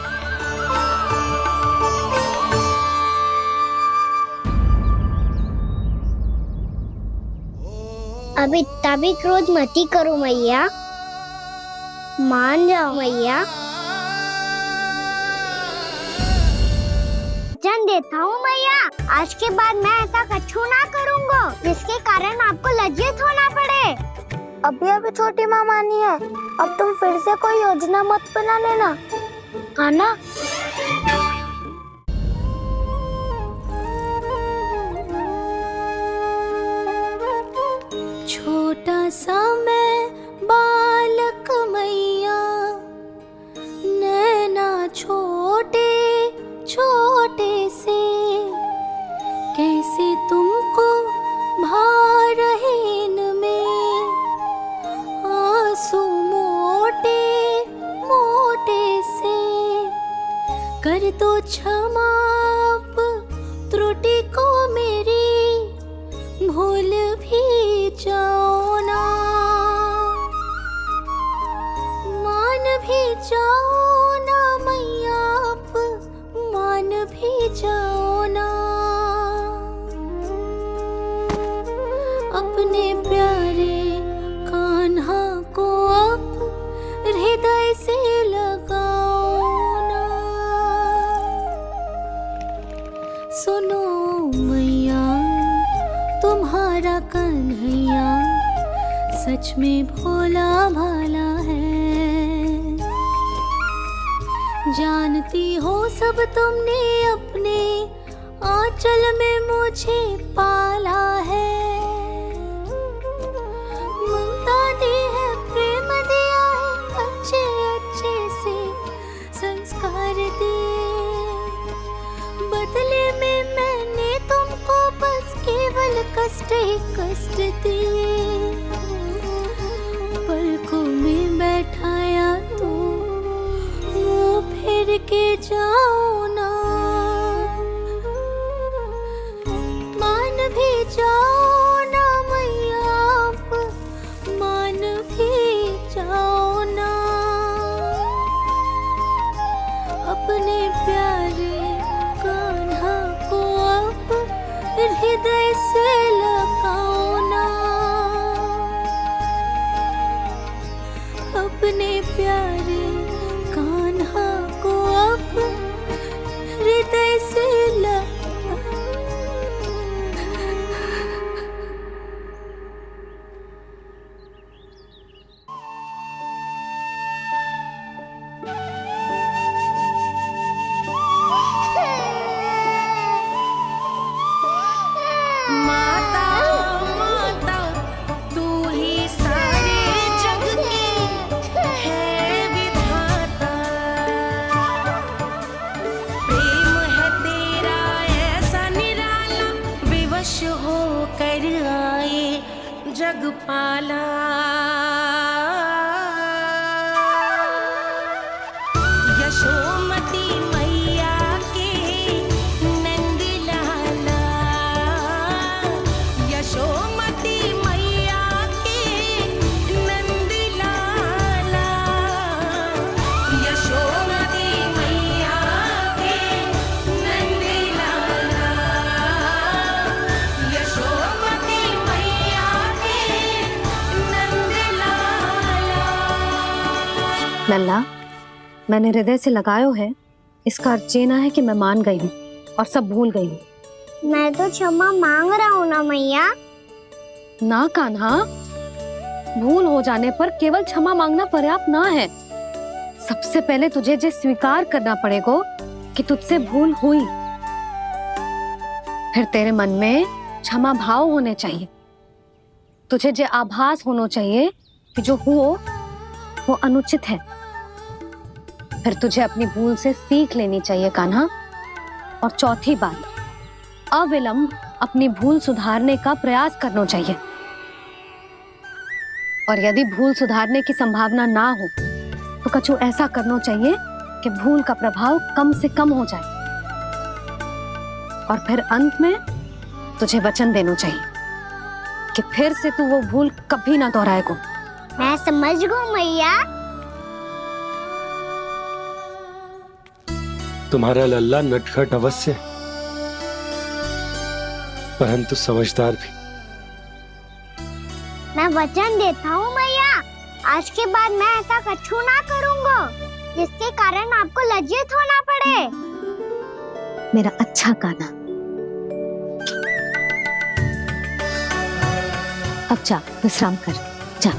अब इतना भी क्रोध मत ही करो मैया, मान जाओ मैया। वचन देता हूँ मैया, आज के बाद मैं ऐसा कछु ना करूँगा जिसके कारण आपको लज्जित होना पड़े। अभी छोटी माँ मानी है, अब तुम फिर से कोई योजना मत बना लेना, हाँ ना? छोटा सा मैं बालक मैया, नैना छोटे छोटे से, कैसे तुमको भा रहे इनमें आंसू मोटे मोटे से। कर दो क्षमा त्रुटि को मेरी, भूल भी जाओ ना, मान भी जाओ ना मैया, आप मान भी जाओ ना। अपने प्यारे कान्हा को अब हृदय से लगाओ ना। सुनो मैया, तुम्हारा कन्हैया सच में भोला भाला है। जानती हो सब तुमने अपने आंचल में मुझे पाला है। ममता दी है, प्रेम दिया है, अच्छे अच्छे से संस्कार दिए। बदले में मैंने तुमको बस केवल कष्ट ही कष्ट दिए। पलकों में बैठाया तो मुंह फेर के जाओ ना, मान भी जाओ ना मैया, आप मान भी जाओ ना। अपने प्यारे कान्हा को अब हृदय से लगाओ ना। अपने प्यारे कान्हा को अब हृदय से माता माता तू ही सारे जग की है विधाता। प्रेम है तेरा ऐसा निराला, विवश हो कर आए जग पाला। यशोमती मैया के नंद लाला, यशोमती लल्ला, मैंने हृदय से लगायो है, इसका अर्थ ये ना है कि मैं मान गई हूँ और सब भूल गई हूँ। मैं तो क्षमा मांग रहा हूँ ना मैया। ना कान्हा, भूल हो जाने पर केवल क्षमा मांगना पर्याप्त ना है। सबसे पहले तुझे जे स्वीकार करना पड़ेगा कि तुझसे भूल हुई। फिर तेरे मन में क्षमा भाव होने चाहिए। तुझे जे आभास होना चाहिए कि जो हुआ वो अनुचित है। फिर तुझे अपनी भूल से सीख लेनी चाहिए कान्हा। और चौथी बात, अविलंब अपनी भूल सुधारने का प्रयास करना चाहिए। और यदि भूल सुधारने की संभावना ना हो तो कछु ऐसा करना चाहिए कि भूल का प्रभाव कम से कम हो जाए। और फिर अंत में तुझे वचन देना चाहिए कि फिर से तू वो भूल कभी ना दोहराएगा। मैं समझ गई मैया। तुम्हारा लल्ला नटखट अवश्य है, परंतु समझदार भी। मैं वचन देता हूँ मैया, आज के बाद मैं ऐसा कछु ना करूँगा जिसके कारण आपको लज्जित होना पड़े। मेरा अच्छा कान्हा, अब जा विश्राम कर, जा।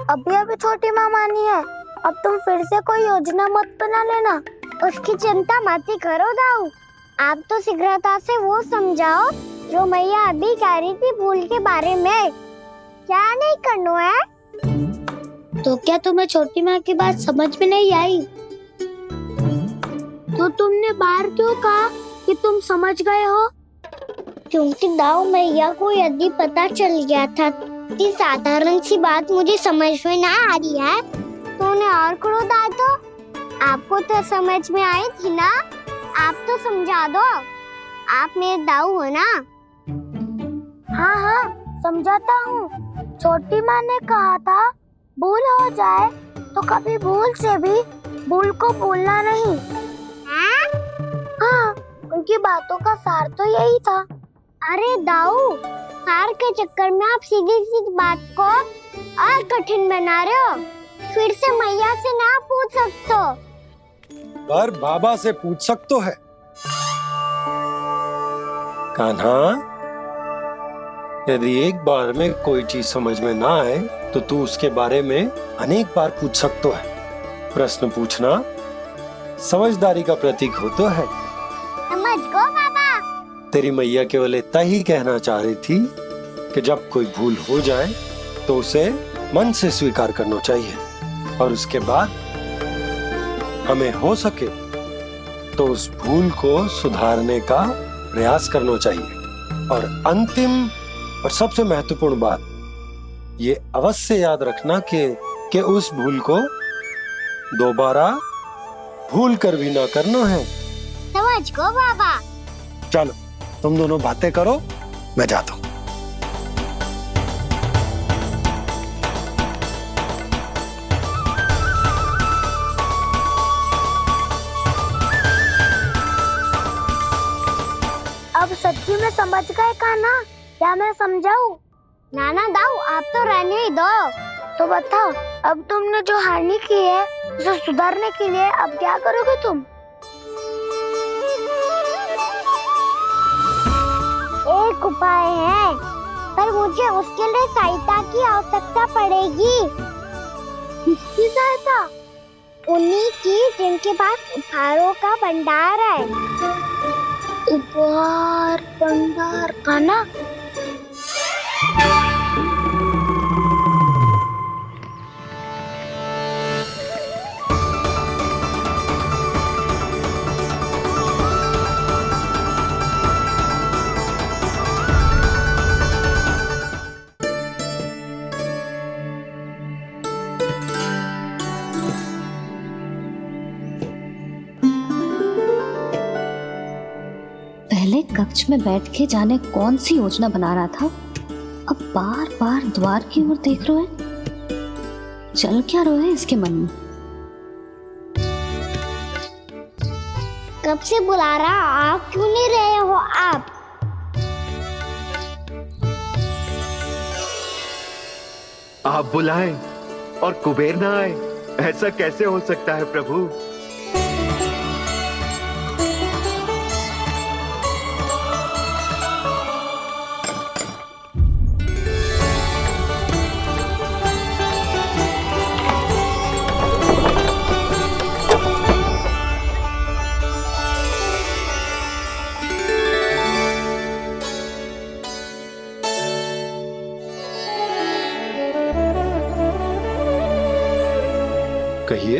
अभी अभी छोटी माँ मानी है, अब तुम फिर से कोई योजना मत बना लेना। उसकी चिंता मत ही करो दाऊ। आप तो शीघ्रता से वो समझाओ जो मैया अभी कह रही थी भूल के बारे में। क्या नहीं करना है? तो क्या तुम्हें छोटी माँ की बात समझ में नहीं आई? तो तुमने बाहर क्यों कहा कि तुम समझ गए हो? क्योंकि दाऊ मैया को यदि पता चल गया था कि साधारण सी बात मुझे समझ में ना आ रही है तो उन्हें और क्रोध आया। तो आपको तो समझ में आई थी ना, आप तो समझा दो। आप मेरे दाऊ हो ना। हाँ हाँ समझाता हूँ। छोटी माँ ने कहा था भूल हो जाए तो कभी भूल से भी भूल को भूलना नहीं। हाँ उनकी बातों का सार तो यही था। अरे दाऊ, सार के चक्कर में आप सीधी सीधी बात को और कठिन बना रहे हो। फिर से मैया से ना पूछ सकते हो, पर बाबा से पूछ सकते है। कान्हा, यदि एक बार में कोई चीज समझ में ना आए तो तू उसके बारे में अनेक बार पूछ सकते है। प्रश्न पूछना समझदारी का प्रतीक होता है। समझ गो बाबा। तेरी मैया केवल इतना ही कहना चाह रही थी कि जब कोई भूल हो जाए तो उसे मन से स्वीकार करना चाहिए और उसके बाद हमें हो सके तो उस भूल को सुधारने का प्रयास करना चाहिए। और अंतिम और सबसे महत्वपूर्ण बात ये अवश्य याद रखना कि उस भूल को दोबारा भूल कर भी ना करना है। समझ गो बाबा। चलो तुम दोनों बातें करो, मैं जाता हूँ। अब सच्ची में समझ गए कान्हा? क्या मैं समझाऊं? नाना दाऊ, आप तो रहने ही दो। तो बताओ, अब तुमने जो हानि की है उसे सुधारने के लिए अब क्या करोगे तुम? एक उपाय है, पर मुझे उसके लिए सहायता की आवश्यकता पड़ेगी। किसकी सहायता? उन्हीं की जिनके पास उपहारों का भंडार है। उपहार भंडार का ना? पहले कक्ष में बैठ के जाने कौन सी योजना बना रहा था, अब बार बार द्वार की ओर देख रहे हैं। चल क्या रहे हैं इसके मन में? कब से बुला रहा, आप क्यों नहीं रहे हो आप? आप बुलाएं और कुबेर ना आए, ऐसा कैसे हो सकता है प्रभु? कहिए,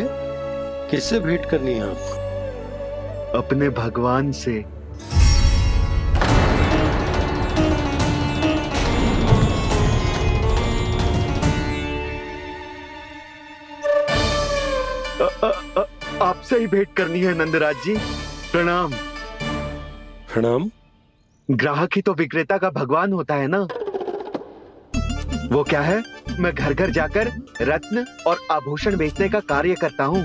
किससे भेंट करनी है आपको? अपने भगवान से। आपसे ही भेंट करनी है नंदराज जी। प्रणाम। प्रणाम। ग्राहक ही तो विक्रेता का भगवान होता है ना। वो क्या है, मैं घर घर जाकर रत्न और आभूषण बेचने का कार्य करता हूँ।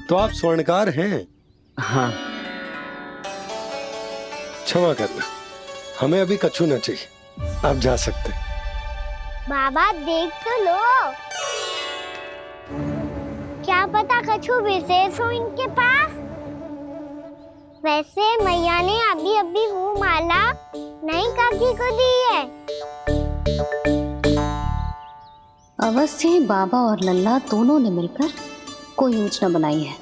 तो आप स्वर्णकार हैं? हाँ। क्षमा करना, हमें अभी कछु न चाहिए, आप जा सकते हैं। बाबा देख तो लो, क्या पता कछु विशेष हो इनके पास। वैसे मैया ने अभी अभी वो माला नई काकी को दी है। अवश्य ही बाबा और लल्ला दोनों ने मिलकर कोई योजना बनाई है।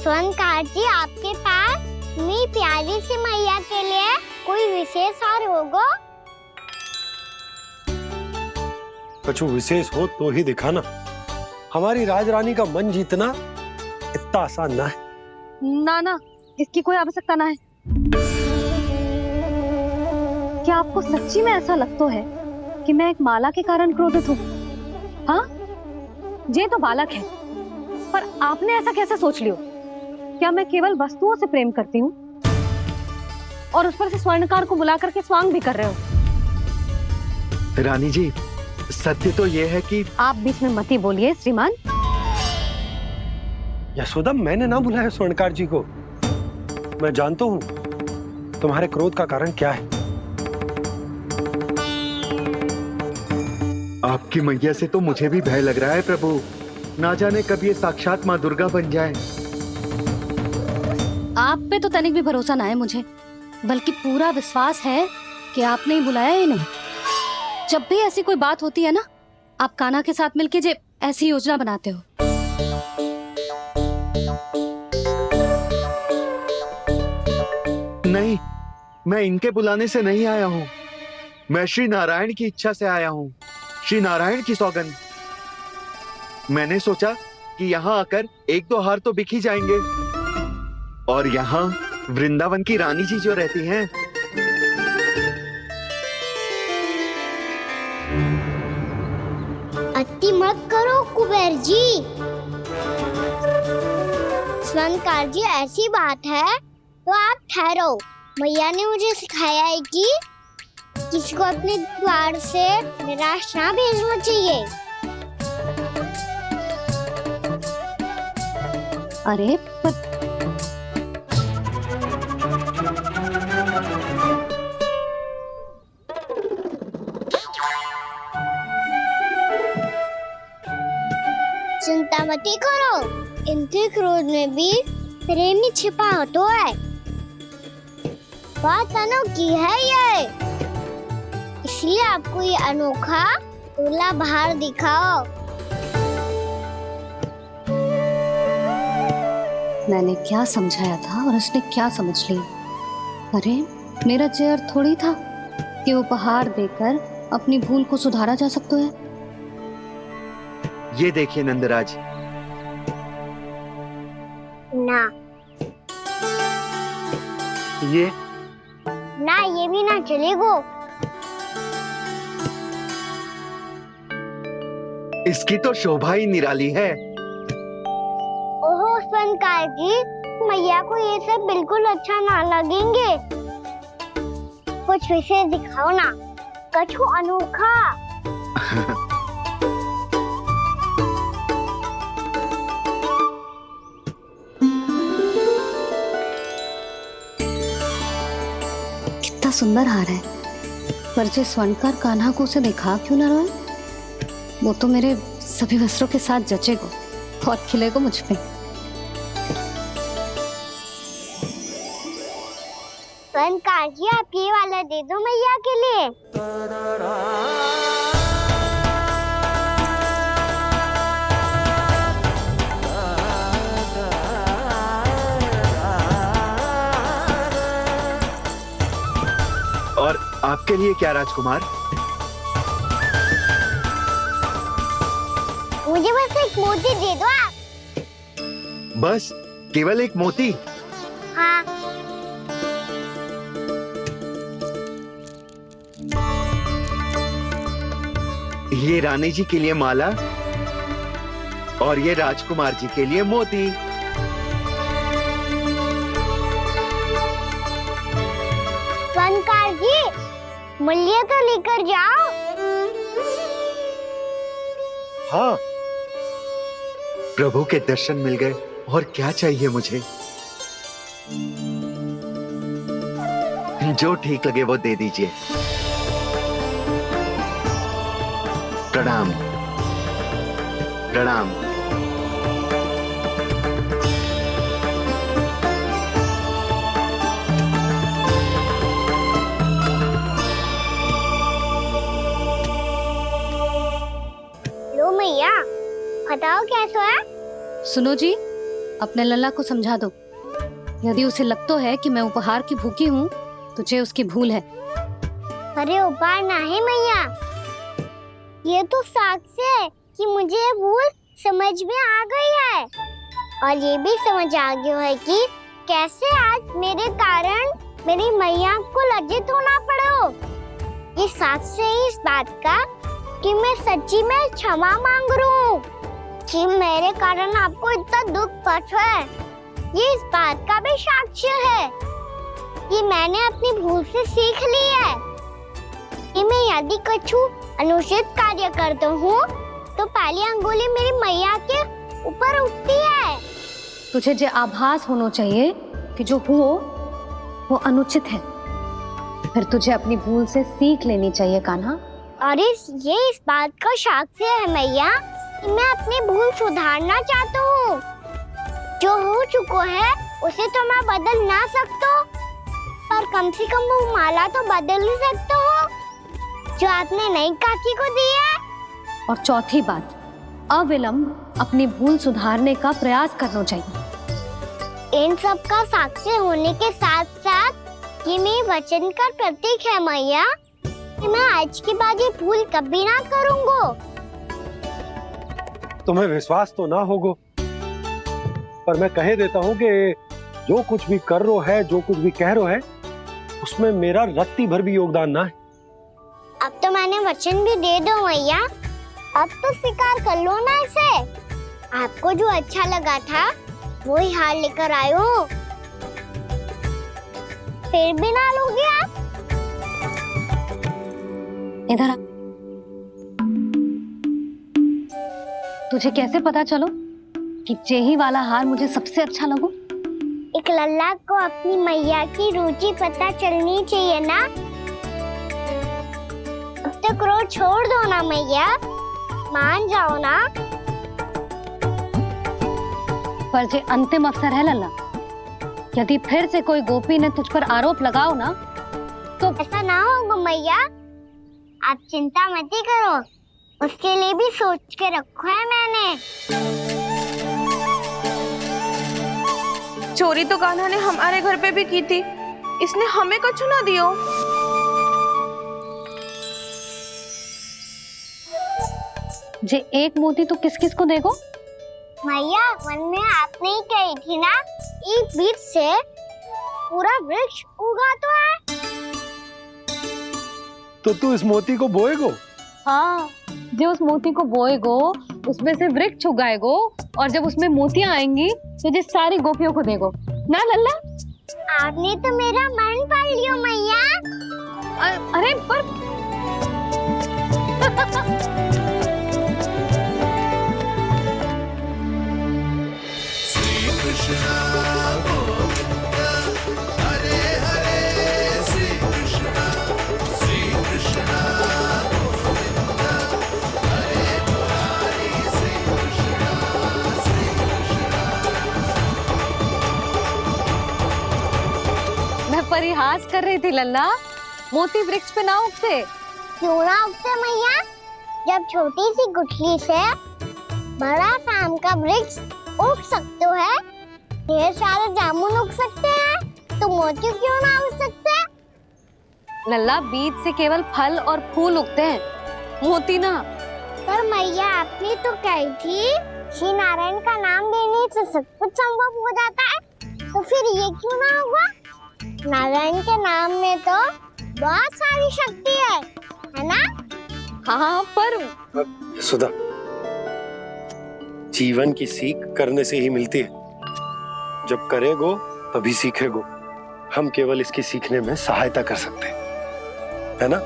स्वर्णकार जी, आपके पास मेरी प्यारी सी मैया के लिए कोई विशेष हार होगा? कछु विशेष हो तो ही दिखाना। हमारी राजरानी का मन जीतना इतना आसान ना है। ना, इसकी कोई आवश्यकता ना है। क्या आपको सच्ची में ऐसा लगता है कि मैं एक माला के कारण क्रोधित हूँ? हाँ, ये तो बालक है, पर आपने ऐसा कैसे सोच लियो? क्या मैं केवल वस्तुओं से प्रेम करती हूँ और उस पर से स्वर्णकार को बुला करके स्वांग भी कर रहे हो? रानी जी, सत्य तो ये है कि आप बीच में मत ही बोलिए श्रीमान। यशोदा, मैंने ना बुलाया स्वर्णकार जी को। मैं जानता हूँ तुम्हारे क्रोध का कारण क्या है। आपकी मैया से तो मुझे भी भय लग रहा है प्रभु। ना जाने कब ये साक्षात माँ दुर्गा बन जाए। आप पे तो तनिक भी भरोसा ना है मुझे, बल्कि पूरा विश्वास है कि आपने ही बुलाया है इन्हें। जब भी ऐसी कोई बात होती है ना, आप कान्हा के साथ मिलके जे ऐसी योजना बनाते हो। नहीं, मैं इनके बुलाने से नहीं आया हूँ। मैं श्री नारायण की इच्छा से आया हूँ। श्री नारायण की सौगंध। मैंने सोचा कि यहाँ आकर एक दो हार तो बिक ही जाएंगे। और यहाँ वृंदावन की रानी जी जो रहती हैं, अति मत करो कुबेर जी। स्वर्णकार जी, ऐसी बात है तो आप ठहरो। मैया ने मुझे सिखाया है कि किसी को अपने द्वार से निराश ना भेजना चाहिए। अरे पर चिंता मत करो, इनके क्रोध में भी प्रेम ही छिपा तो है। बात अनोखी है ये, इसलिए आपको ये अनोखा दूल्हा बाहर दिखाओ। मैंने क्या समझाया था और उसने क्या समझ ली। अरे मेरा चेयर थोड़ी था कि उपहार देकर अपनी भूल को सुधारा जा सकता है। ये देखिए नंदराज। ना ये भी ना चलेगो। इसकी तो शोभा ही निराली है। ओहो स्वर्णकार जी, मैया को ये सब बिल्कुल अच्छा ना लगेंगे। कुछ विशेष दिखाओ ना, कछु अनोखा। कितना सुंदर हार है, पर जे स्वर्णकार कान्हा को उसे दिखा क्यों ना रोए? वो तो मेरे सभी वस्त्रों के साथ जचेगा और खिलेगा मुझ पे। स्वर्णकार जी, आप ये वाला दे दो मैया के लिए। और आपके लिए क्या राजकुमार? मुझे बस एक मोती दे दो आप। बस केवल एक मोती? हाँ। ये रानी जी के लिए माला और ये राजकुमार जी के लिए मोती। स्वर्णकार जी, मूल्य तो लेकर जाओ। हाँ, प्रभु के दर्शन मिल गए और क्या चाहिए मुझे? जो ठीक लगे वो दे दीजिए। प्रणाम प्रणाम। लो मैया, बताओ कैसा है? सुनो जी, अपने लल्ला को समझा दो। यदि उसे लगता है कि मैं उपहार की भूखी हूँ, तुझे उसकी भूल है। अरे उपहार ना है मैया, ये तो साक्ष्य है कि मुझे ये भूल समझ में आ गई है, और ये भी समझ आ गया है कि कैसे आज मेरे कारण मेरी मैया को लज्जित होना पड़ो। ये साक्ष्य है इस बात का कि मैं सच्ची में क्षमा मांग रहा हूँ कि मेरे कारण आपको इतना दुख पहुंचा है। ये इस बात का भी साक्ष्य है कि मैंने अपनी भूल से सीख ली है कि मैं यदि कुछ अनुचित कार्य करता हूँ तो पहली अंगुली मेरी मैया के ऊपर उठती है। तुझे जो आभास होना चाहिए कि जो हुआ वो अनुचित है, फिर तुझे अपनी भूल से सीख लेनी चाहिए कान्हा। और ये इस बात का साक्ष्य है मैया कि मैं अपनी भूल सुधारना चाहता हूँ। जो हो चुका है उसे तो मैं बदल ना सकता, पर कम से कम वो माला तो बदल ही सकता हूँ जो आपने नई काकी को दी है। और चौथी बात, अविलंब अपनी भूल सुधारने का प्रयास करना चाहिए। इन सब का साक्ष्य होने के साथ साथ ये मेरे वचन का प्रतीक है मैया कि मैं आज के बाद ये भूल कभी ना करूँगा। तुम्हें विश्वास तो ना होगा, पर मैं कह देता हूँ कि जो कुछ भी कर रो है, जो कुछ भी कह रो है, उसमें मेरा रत्ती भर भी योगदान ना है। अब तो मैंने वचन भी दे दो मैया, अब तो स्वीकार कर लो ना इसे। आपको जो अच्छा लगा था वही हार लेकर आयो, फिर भी ना लोगे आप? इधर आ। तुझे कैसे पता चलो कि जेही वाला हार मुझे सबसे अच्छा लगो? एक लल्ला को अपनी मैया की रुचि पता चलनी चाहिए ना। अब तो क्रोध छोड़ दो ना मैया, मान जाओ ना। पर जे अंतिम अवसर है लल्ला, यदि फिर से कोई गोपी ने तुझ पर आरोप लगाओ ना तो ऐसा ना होगा मैया, आप चिंता मत करो, उसके लिए भी सोच के रखो है मैंने। चोरी तो कान्हा ने हमारे घर पे भी की थी, इसने हमें कछु ना दियो। जे एक मोती तो किस किस को देगो? मैया, मन में आपने ही कही थी ना, एक बीज से पूरा वृक्ष उगा तो है। तो तू इस मोती को बोएगो? हाँ, जो उस मोती को बोएगो उसमें से वृक्ष उगाएगो, और जब उसमें मोतियां आएंगी तो जिस सारी गोपियों को देगो ना लल्ला। आपने तो मेरा मन पढ़ लियो मैया। अरे पर Krishna Govinda Hare Hare Sri Krishna परिहास कर रही थी लल्ला। मोती वृक्ष पे ना उगते। क्यों ना उगते मैया? जब छोटी सी गुठली से बड़ा आम का वृक्ष उग सकते है, ढेर सारे जामुन उग सकते हैं, तो मोती क्यों ना उग सकते? लल्ला, बीज से केवल फल और फूल उगते हैं, मोती ना। पर मैया आपने तो कही थी श्री नारायण का नाम लेने से सब कुछ संभव हो जाता है, तो फिर ये क्यों ना हुआ? नारायण के नाम में तो बहुत सारी शक्ति है ना? हाँ, पर सुधा, जीवन की सीख करने से ही मिलती है। जब करेगो तभी सीखेगो। हम केवल इसकी सीखने में सहायता कर सकते हैं, है ना?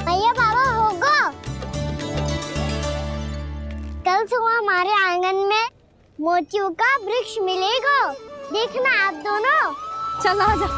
भैया बाबा होगो, कल सुबह हमारे आंगन में मोतियों का वृक्ष मिलेगा। देखना आप दोनों। चल आ जा।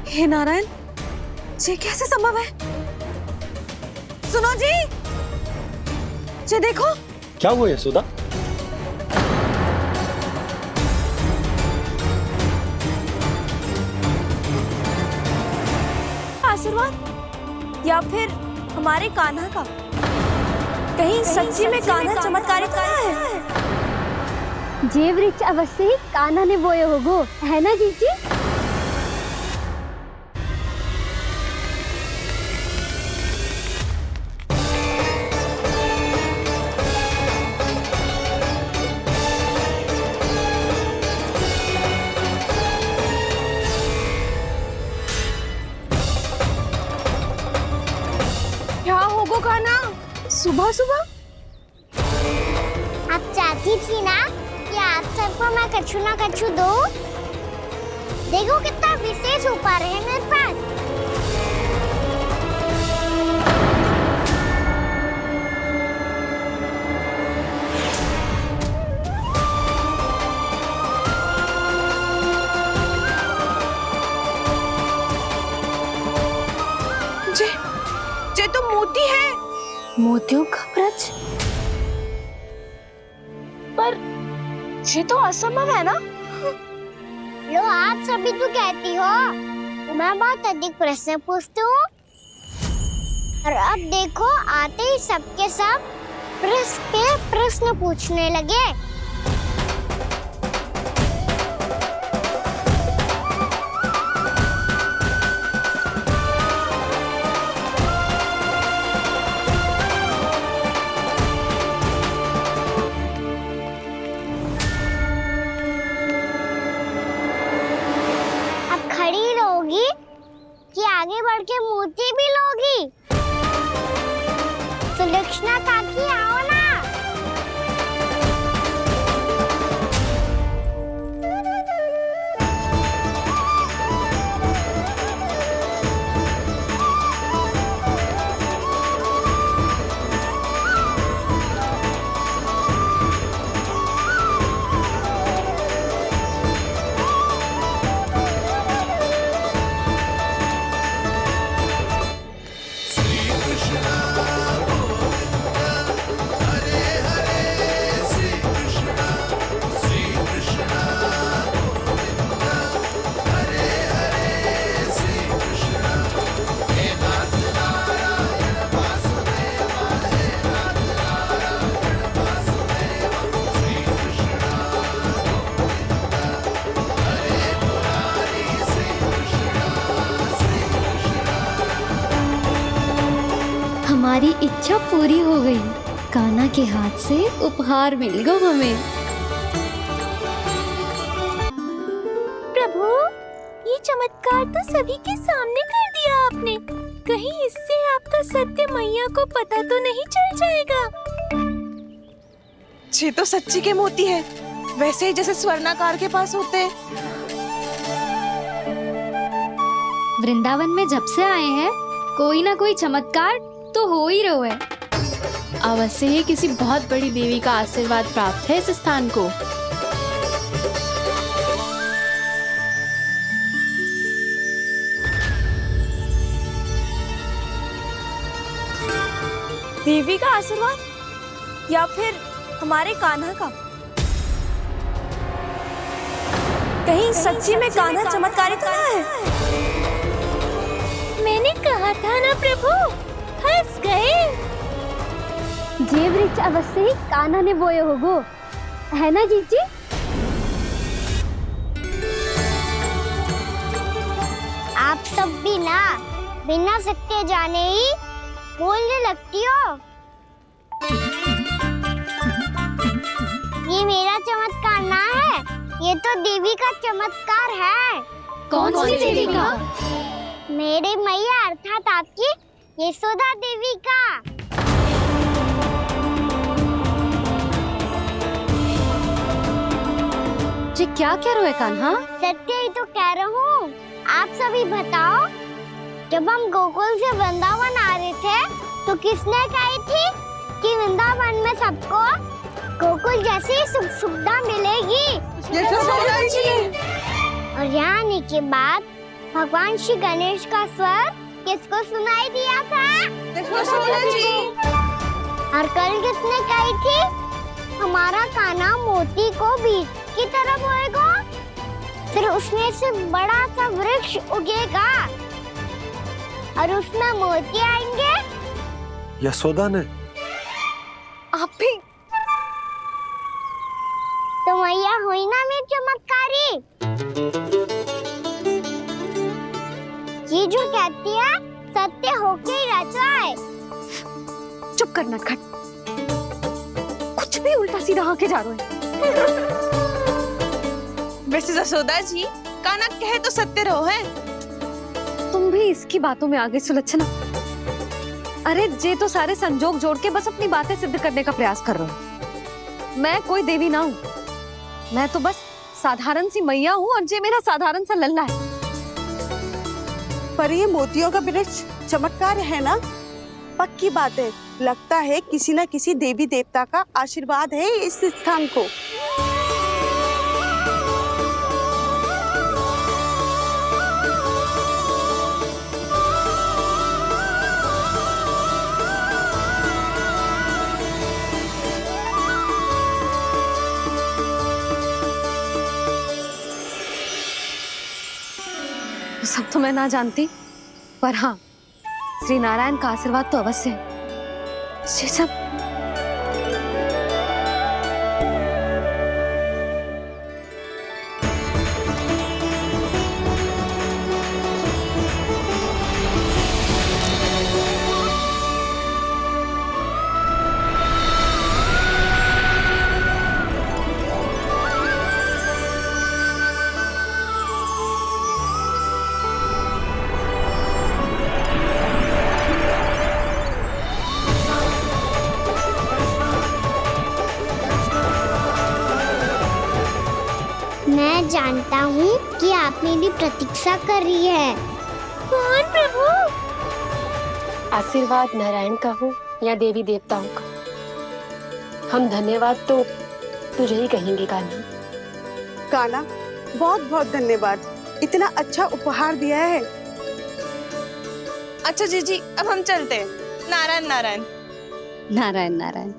हे नारायण, ये कैसे संभव है? सुनो जी, ये देखो। क्या हुआ यशोदा? आशीर्वाद या फिर हमारे कान्हा का? कहीं सच्ची में कान्हा चमत्कारित करा है? जे वृक्ष अवश्य ही कान्हा ने बोए होगो, है ना जीजी? क्या होगो कान्हा सुबह सुबह? आप चाहती थी ना कि आप सबको मैं कछु ना कछु दूं? देखो कितना विशेष उपहार है मेरे पास। ये तो मोती है। मोतियों का ब्रज? पर ये तो असंभव है ना? लो, आप सभी तो कहती हो, मैं बहुत अधिक प्रश्न पूछती हूँ, और अब देखो आते ही सबके सब प्रश्न पूछने लगे। कि आगे बढ़ के मोती भी लोगी? सुलक्षणा काकी आओ ना। हमारी इच्छा पूरी हो गई। कान्हा के हाथ से उपहार मिल गया हमें। प्रभु, ये चमत्कार तो सभी के सामने कर दिया आपने। कहीं इससे आपका सत्य मैया को पता तो नहीं चल जाएगा? ये तो सच्ची के मोती है, वैसे ही जैसे स्वर्णाकार के पास होते हैं। वृंदावन में जब से आए हैं कोई ना कोई चमत्कार तो हो ही रहा है। अवश्य ही किसी बहुत बड़ी देवी का आशीर्वाद प्राप्त है इस स्थान को। देवी का आशीर्वाद या फिर हमारे कान्हा का? कहीं सच्ची में कान्हा चमत्कारी तो ना है? मैंने कहा था ना प्रभु, फंस गए। ये वृक्ष अवश्य ही कान्हा ने बोए होगो, है ना जीजी? आप सब भी ना बिना सत्य जाने ही बोलने लगती हो। ये मेरा चमत्कार ना है, ये तो देवी का चमत्कार है। कौन सी देवी का? मेरे मैया अर्थात आपकी यशोदा देवी का। जी क्या कह रहे हो कान्हा? सत्य ही तो कह रहा हूँ। आप सभी बताओ, जब हम गोकुल से वृंदावन आ रहे थे तो किसने कही थी कि वृंदावन में सबको गोकुल जैसी सुख सुविधा मिलेगी? यशोदा जी। और यहाँ आने के बाद भगवान श्री गणेश का स्वर किसको सुनाई दिया था? यशोदा जी। और कल किसने कही थी हमारा कान्हा मोती को बीज की तरफ होएगा, फिर उसमें से बड़ा सा वृक्ष उगेगा और उसमें मोती आएंगे? यशोदा ने? आप भी? तो मैया हुई ना मेरी चमत्कारी। ये जो कहती है सत्य होके ही रहता है। चुप कर नटखट, कुछ भी उल्टा सीधा आके जा रहे हैं। वैसे यशोदा जी, कान्हा कहे तो सत्य रहो है। तुम भी इसकी बातों में आगे सुलझना। अरे जे तो सारे संजोग जोड़ के बस अपनी बातें सिद्ध करने का प्रयास कर रहे हो। मैं कोई देवी ना हूँ, मैं तो बस साधारण सी मैया हूँ और जे मेरा साधारण सा लल्ला है। पर ये मोतियों का वृक्ष चमत्कार है ना? पक्की बात है, लगता है किसी न किसी देवी देवता का आशीर्वाद है इस स्थान को। सब तो मैं ना जानती, पर हाँ, श्री नारायण का आशीर्वाद तो अवश्य है। ये सब मैं जानता हूँ कि आप मेरी प्रतीक्षा कर रही है। कौन प्रभु? आशीर्वाद नारायण का हो या देवी देवताओं का, हम धन्यवाद तो तुझे ही कहेंगे कान्हा। कान्हा, बहुत बहुत धन्यवाद, इतना अच्छा उपहार दिया है। अच्छा जीजी, अब हम चलते हैं। नारायण नारायण। नारायण नारायण।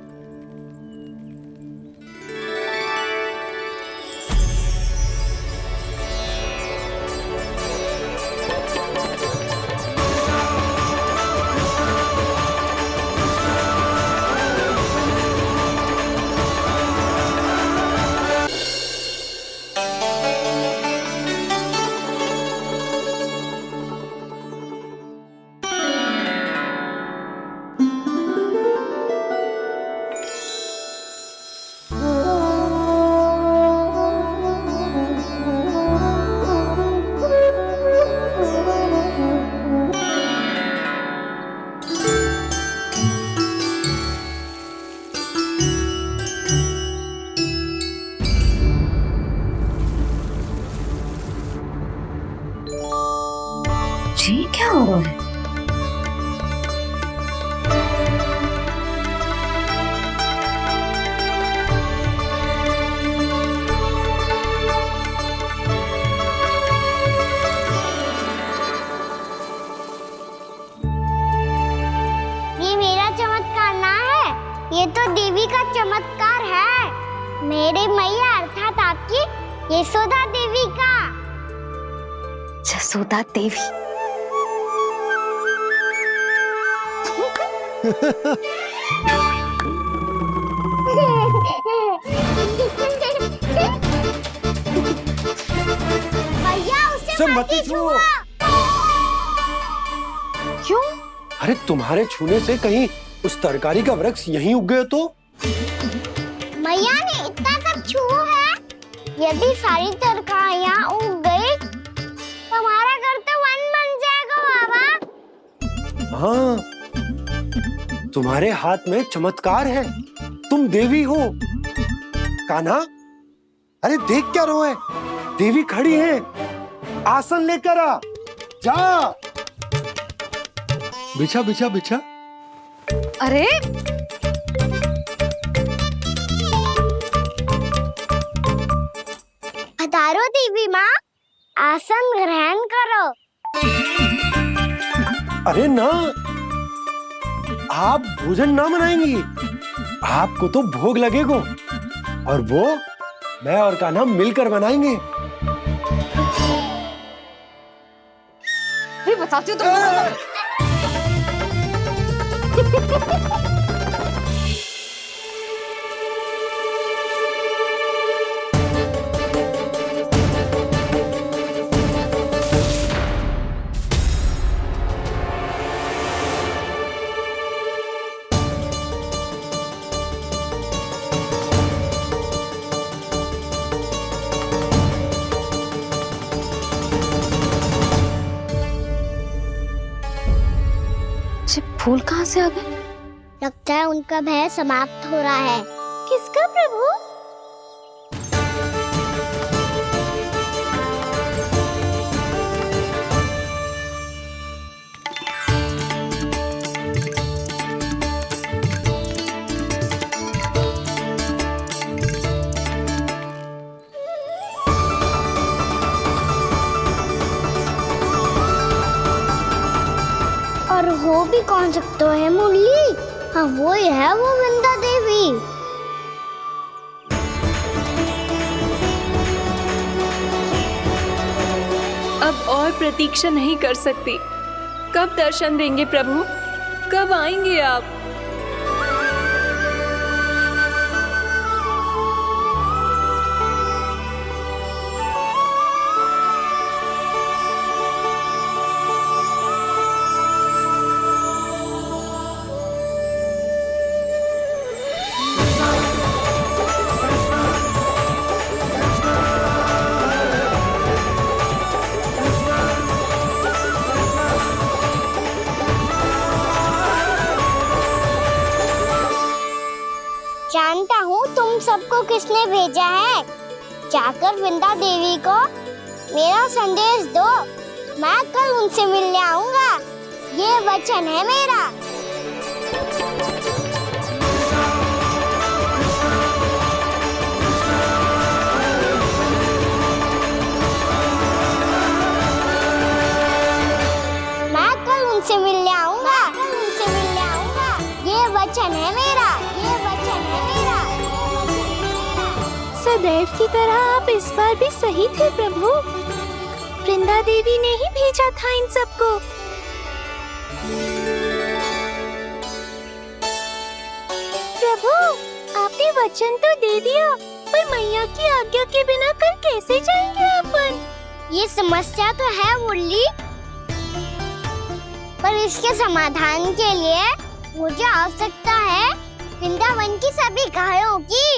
ये तो देवी का चमत्कार है, मेरी मैया अर्थात आपकी यशोदा देवी का। जसोदा देवी। भैया उसे सब मत मत छुओ। क्यों? अरे तुम्हारे छूने से कहीं उस तरकारी का वृक्ष यहीं उग गए तो? मैया ने इतना सब छुआ है, यदि सारी तरकारियां उग गई तो हमारा घर तो वन बन जाएगा बाबा। हाँ, तुम्हारे हाथ में चमत्कार है, तुम देवी हो। कान्हा, अरे देख क्या रोए, देवी खड़ी है, आसन लेकर आ, जा। बिछा बिछा बिछा। अरे पधारो देवी माँ, आसन ग्रहण करो। अरे ना, आप भोजन ना बनाएंगी, आपको तो भोग लगेगा और वो मैं और कान्हा मिलकर बनाएंगे। बताती हूँ तुमको। फूल कहाँ से आ गए? लगता है उनका भय समाप्त हो रहा है। किसका प्रभु? और वो भी कौन सकता है मुरली? हाँ वो ही है, वो वृंदा देवी। अब और प्रतीक्षा नहीं कर सकती। कब दर्शन देंगे प्रभु? कब आएंगे आप? जानता हूँ तुम सबको किसने भेजा है। जाकर वृंदा देवी को मेरा संदेश दो, मैं कल उनसे मिलने आऊंगा, ये वचन है मेरा। मैं कल उनसे मिलने आऊंगा, ये वचन है मेरा, ये वचन है मेरा। सदैव की तरह आप इस बार भी सही थे प्रभु। वृंदा देवी ने ही भेजा था इन सबको। प्रभु, आपने वचन तो दे दिया, पर मैया की आज्ञा के बिना कल कैसे जाएंगे अपन? ये समस्या तो है मुरली, पर इसके समाधान के लिए मुझे आवश्यकता है वृंदावन की सभी गायों की।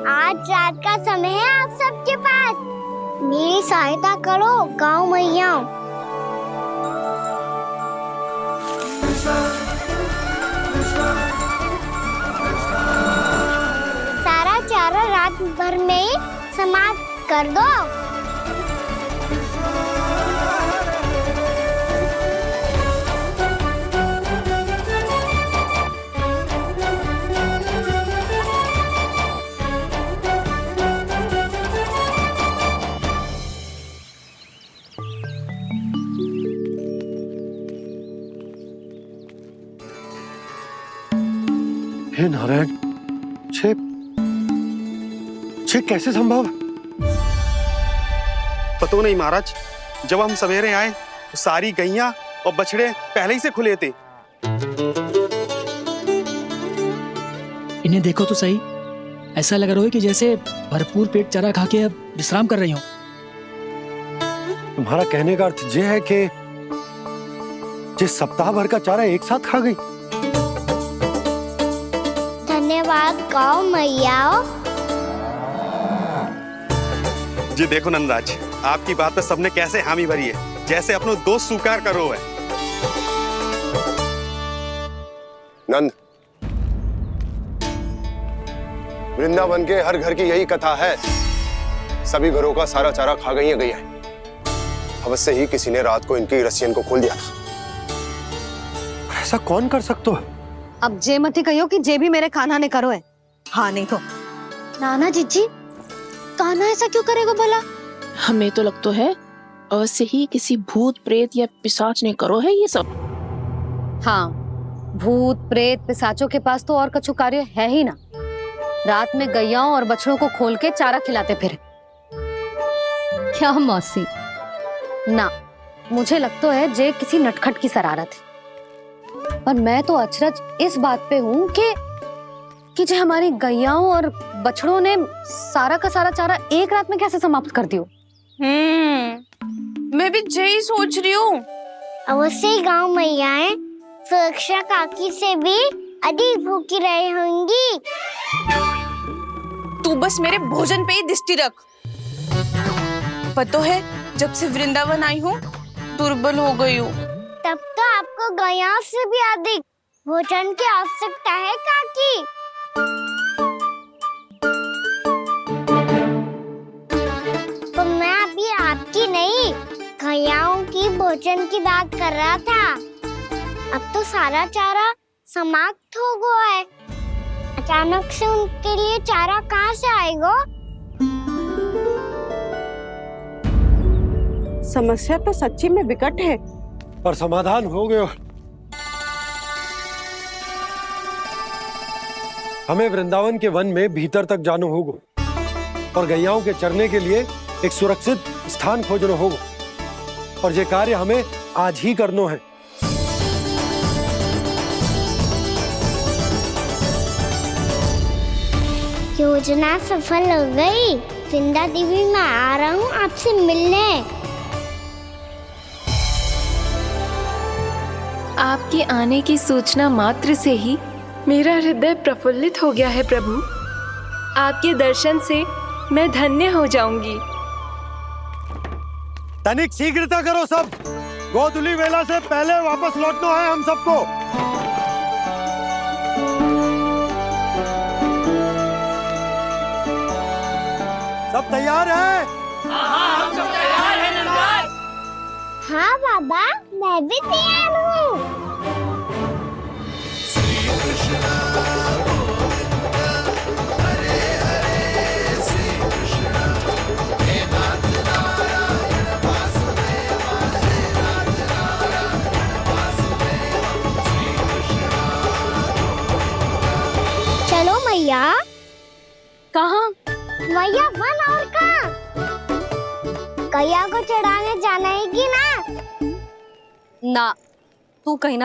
आज रात का समय है आप सबके पास, मेरी सहायता करो गाँव मैया। सारा चारा रात भर में ही समाप्त कर दो। हे नारायण, छे कैसे संभव? पता नहीं महाराज, जब हम सवेरे आए तो सारी गैया और बछड़े पहले ही से खुले थे। इन्हें देखो तो सही, ऐसा लग रहा है कि जैसे भरपूर पेट चारा खा के अब विश्राम कर रही हो। तुम्हारा कहने का अर्थ यह है कि जिस सप्ताह भर का चारा एक साथ खा गई। धन्यवाद गौ मैया। जी देखो नंदराज, आपकी बात पे सबने कैसे हामी भरी है, जैसे अपनो दोस्त स्वीकार करो है। नंद, वृंदावन के हर घर की यही कथा है, सभी घरों का सारा चारा खा गई है गैया। अवश्य ही किसी ने रात को इनकी रस्सियन को खोल दिया था। ऐसा कौन कर सकता है? अब जे मत कहियो कि जे भी मेरे कान्हा ने करो है। हाँ नहीं तो नाना जीजी, कान्हा ऐसा क्यों करेगा भला? हमें तो लगता है अवश्य ही किसी भूत प्रेत या पिशाच ने करो है ये सब। हाँ, भूत प्रेत पिशाचों के पास तो और कछु कार्य है ही ना। रात में गैयाओं और बछड़ों को खोल के चारा खिलाते फिर। क्या मौसी? ना, मुझे लगता है जे किसी नटखट की शरारत है। पर मैं तो अचरज इस बात पे हूँ कि जे हमारी गैयाओं और बछड़ों ने सारा का सारा चारा एक रात में कैसे समाप्त कर दियो। मैं भी यही सोच रही हूँ। अवश्य ही गाँव मैयाएं सुरक्षा काकी से भी अधिक भूखी रही होंगी। तू बस मेरे भोजन पे ही दृष्टि रख। पता है, जब से वृंदावन आई हूँ दुर्बल हो गई हूँ। तब तो आपको गैया से भी अधिक भोजन की आवश्यकता है काकी। तो मैं अभी आपकी नहीं, गैयाओं की भोजन की बात कर रहा था। अब तो सारा चारा समाप्त हो गया है, अचानक से उनके लिए चारा कहाँ से आएगा? समस्या तो सच्ची में विकट है, पर समाधान हो गया। हमें वृंदावन के वन में भीतर तक जाना होगा और गैयाओं के चरने के लिए एक सुरक्षित स्थान खोजना होगा, और ये कार्य हमें आज ही करना है। योजना सफल हो गई। वृंदा देवी, मैं आ रहा हूँ आपसे मिलने। आपके आने की सूचना मात्र से ही मेरा हृदय प्रफुल्लित हो गया है प्रभु। आपके दर्शन से मैं धन्य हो जाऊंगी। तनिक शीघ्रता करो सब, गोधुली वेला से पहले वापस लौटना है हम सबको। सब तैयार है? हाँ, हम सब तैयार हैं नंदराज। हाँ बाबा, मैं भी तैयार हूँ। चलो मैया। कहाँ? मैया वन और कहाँ? गैया को चढ़ाने जाना है कि ना? ना, तू कहीं ना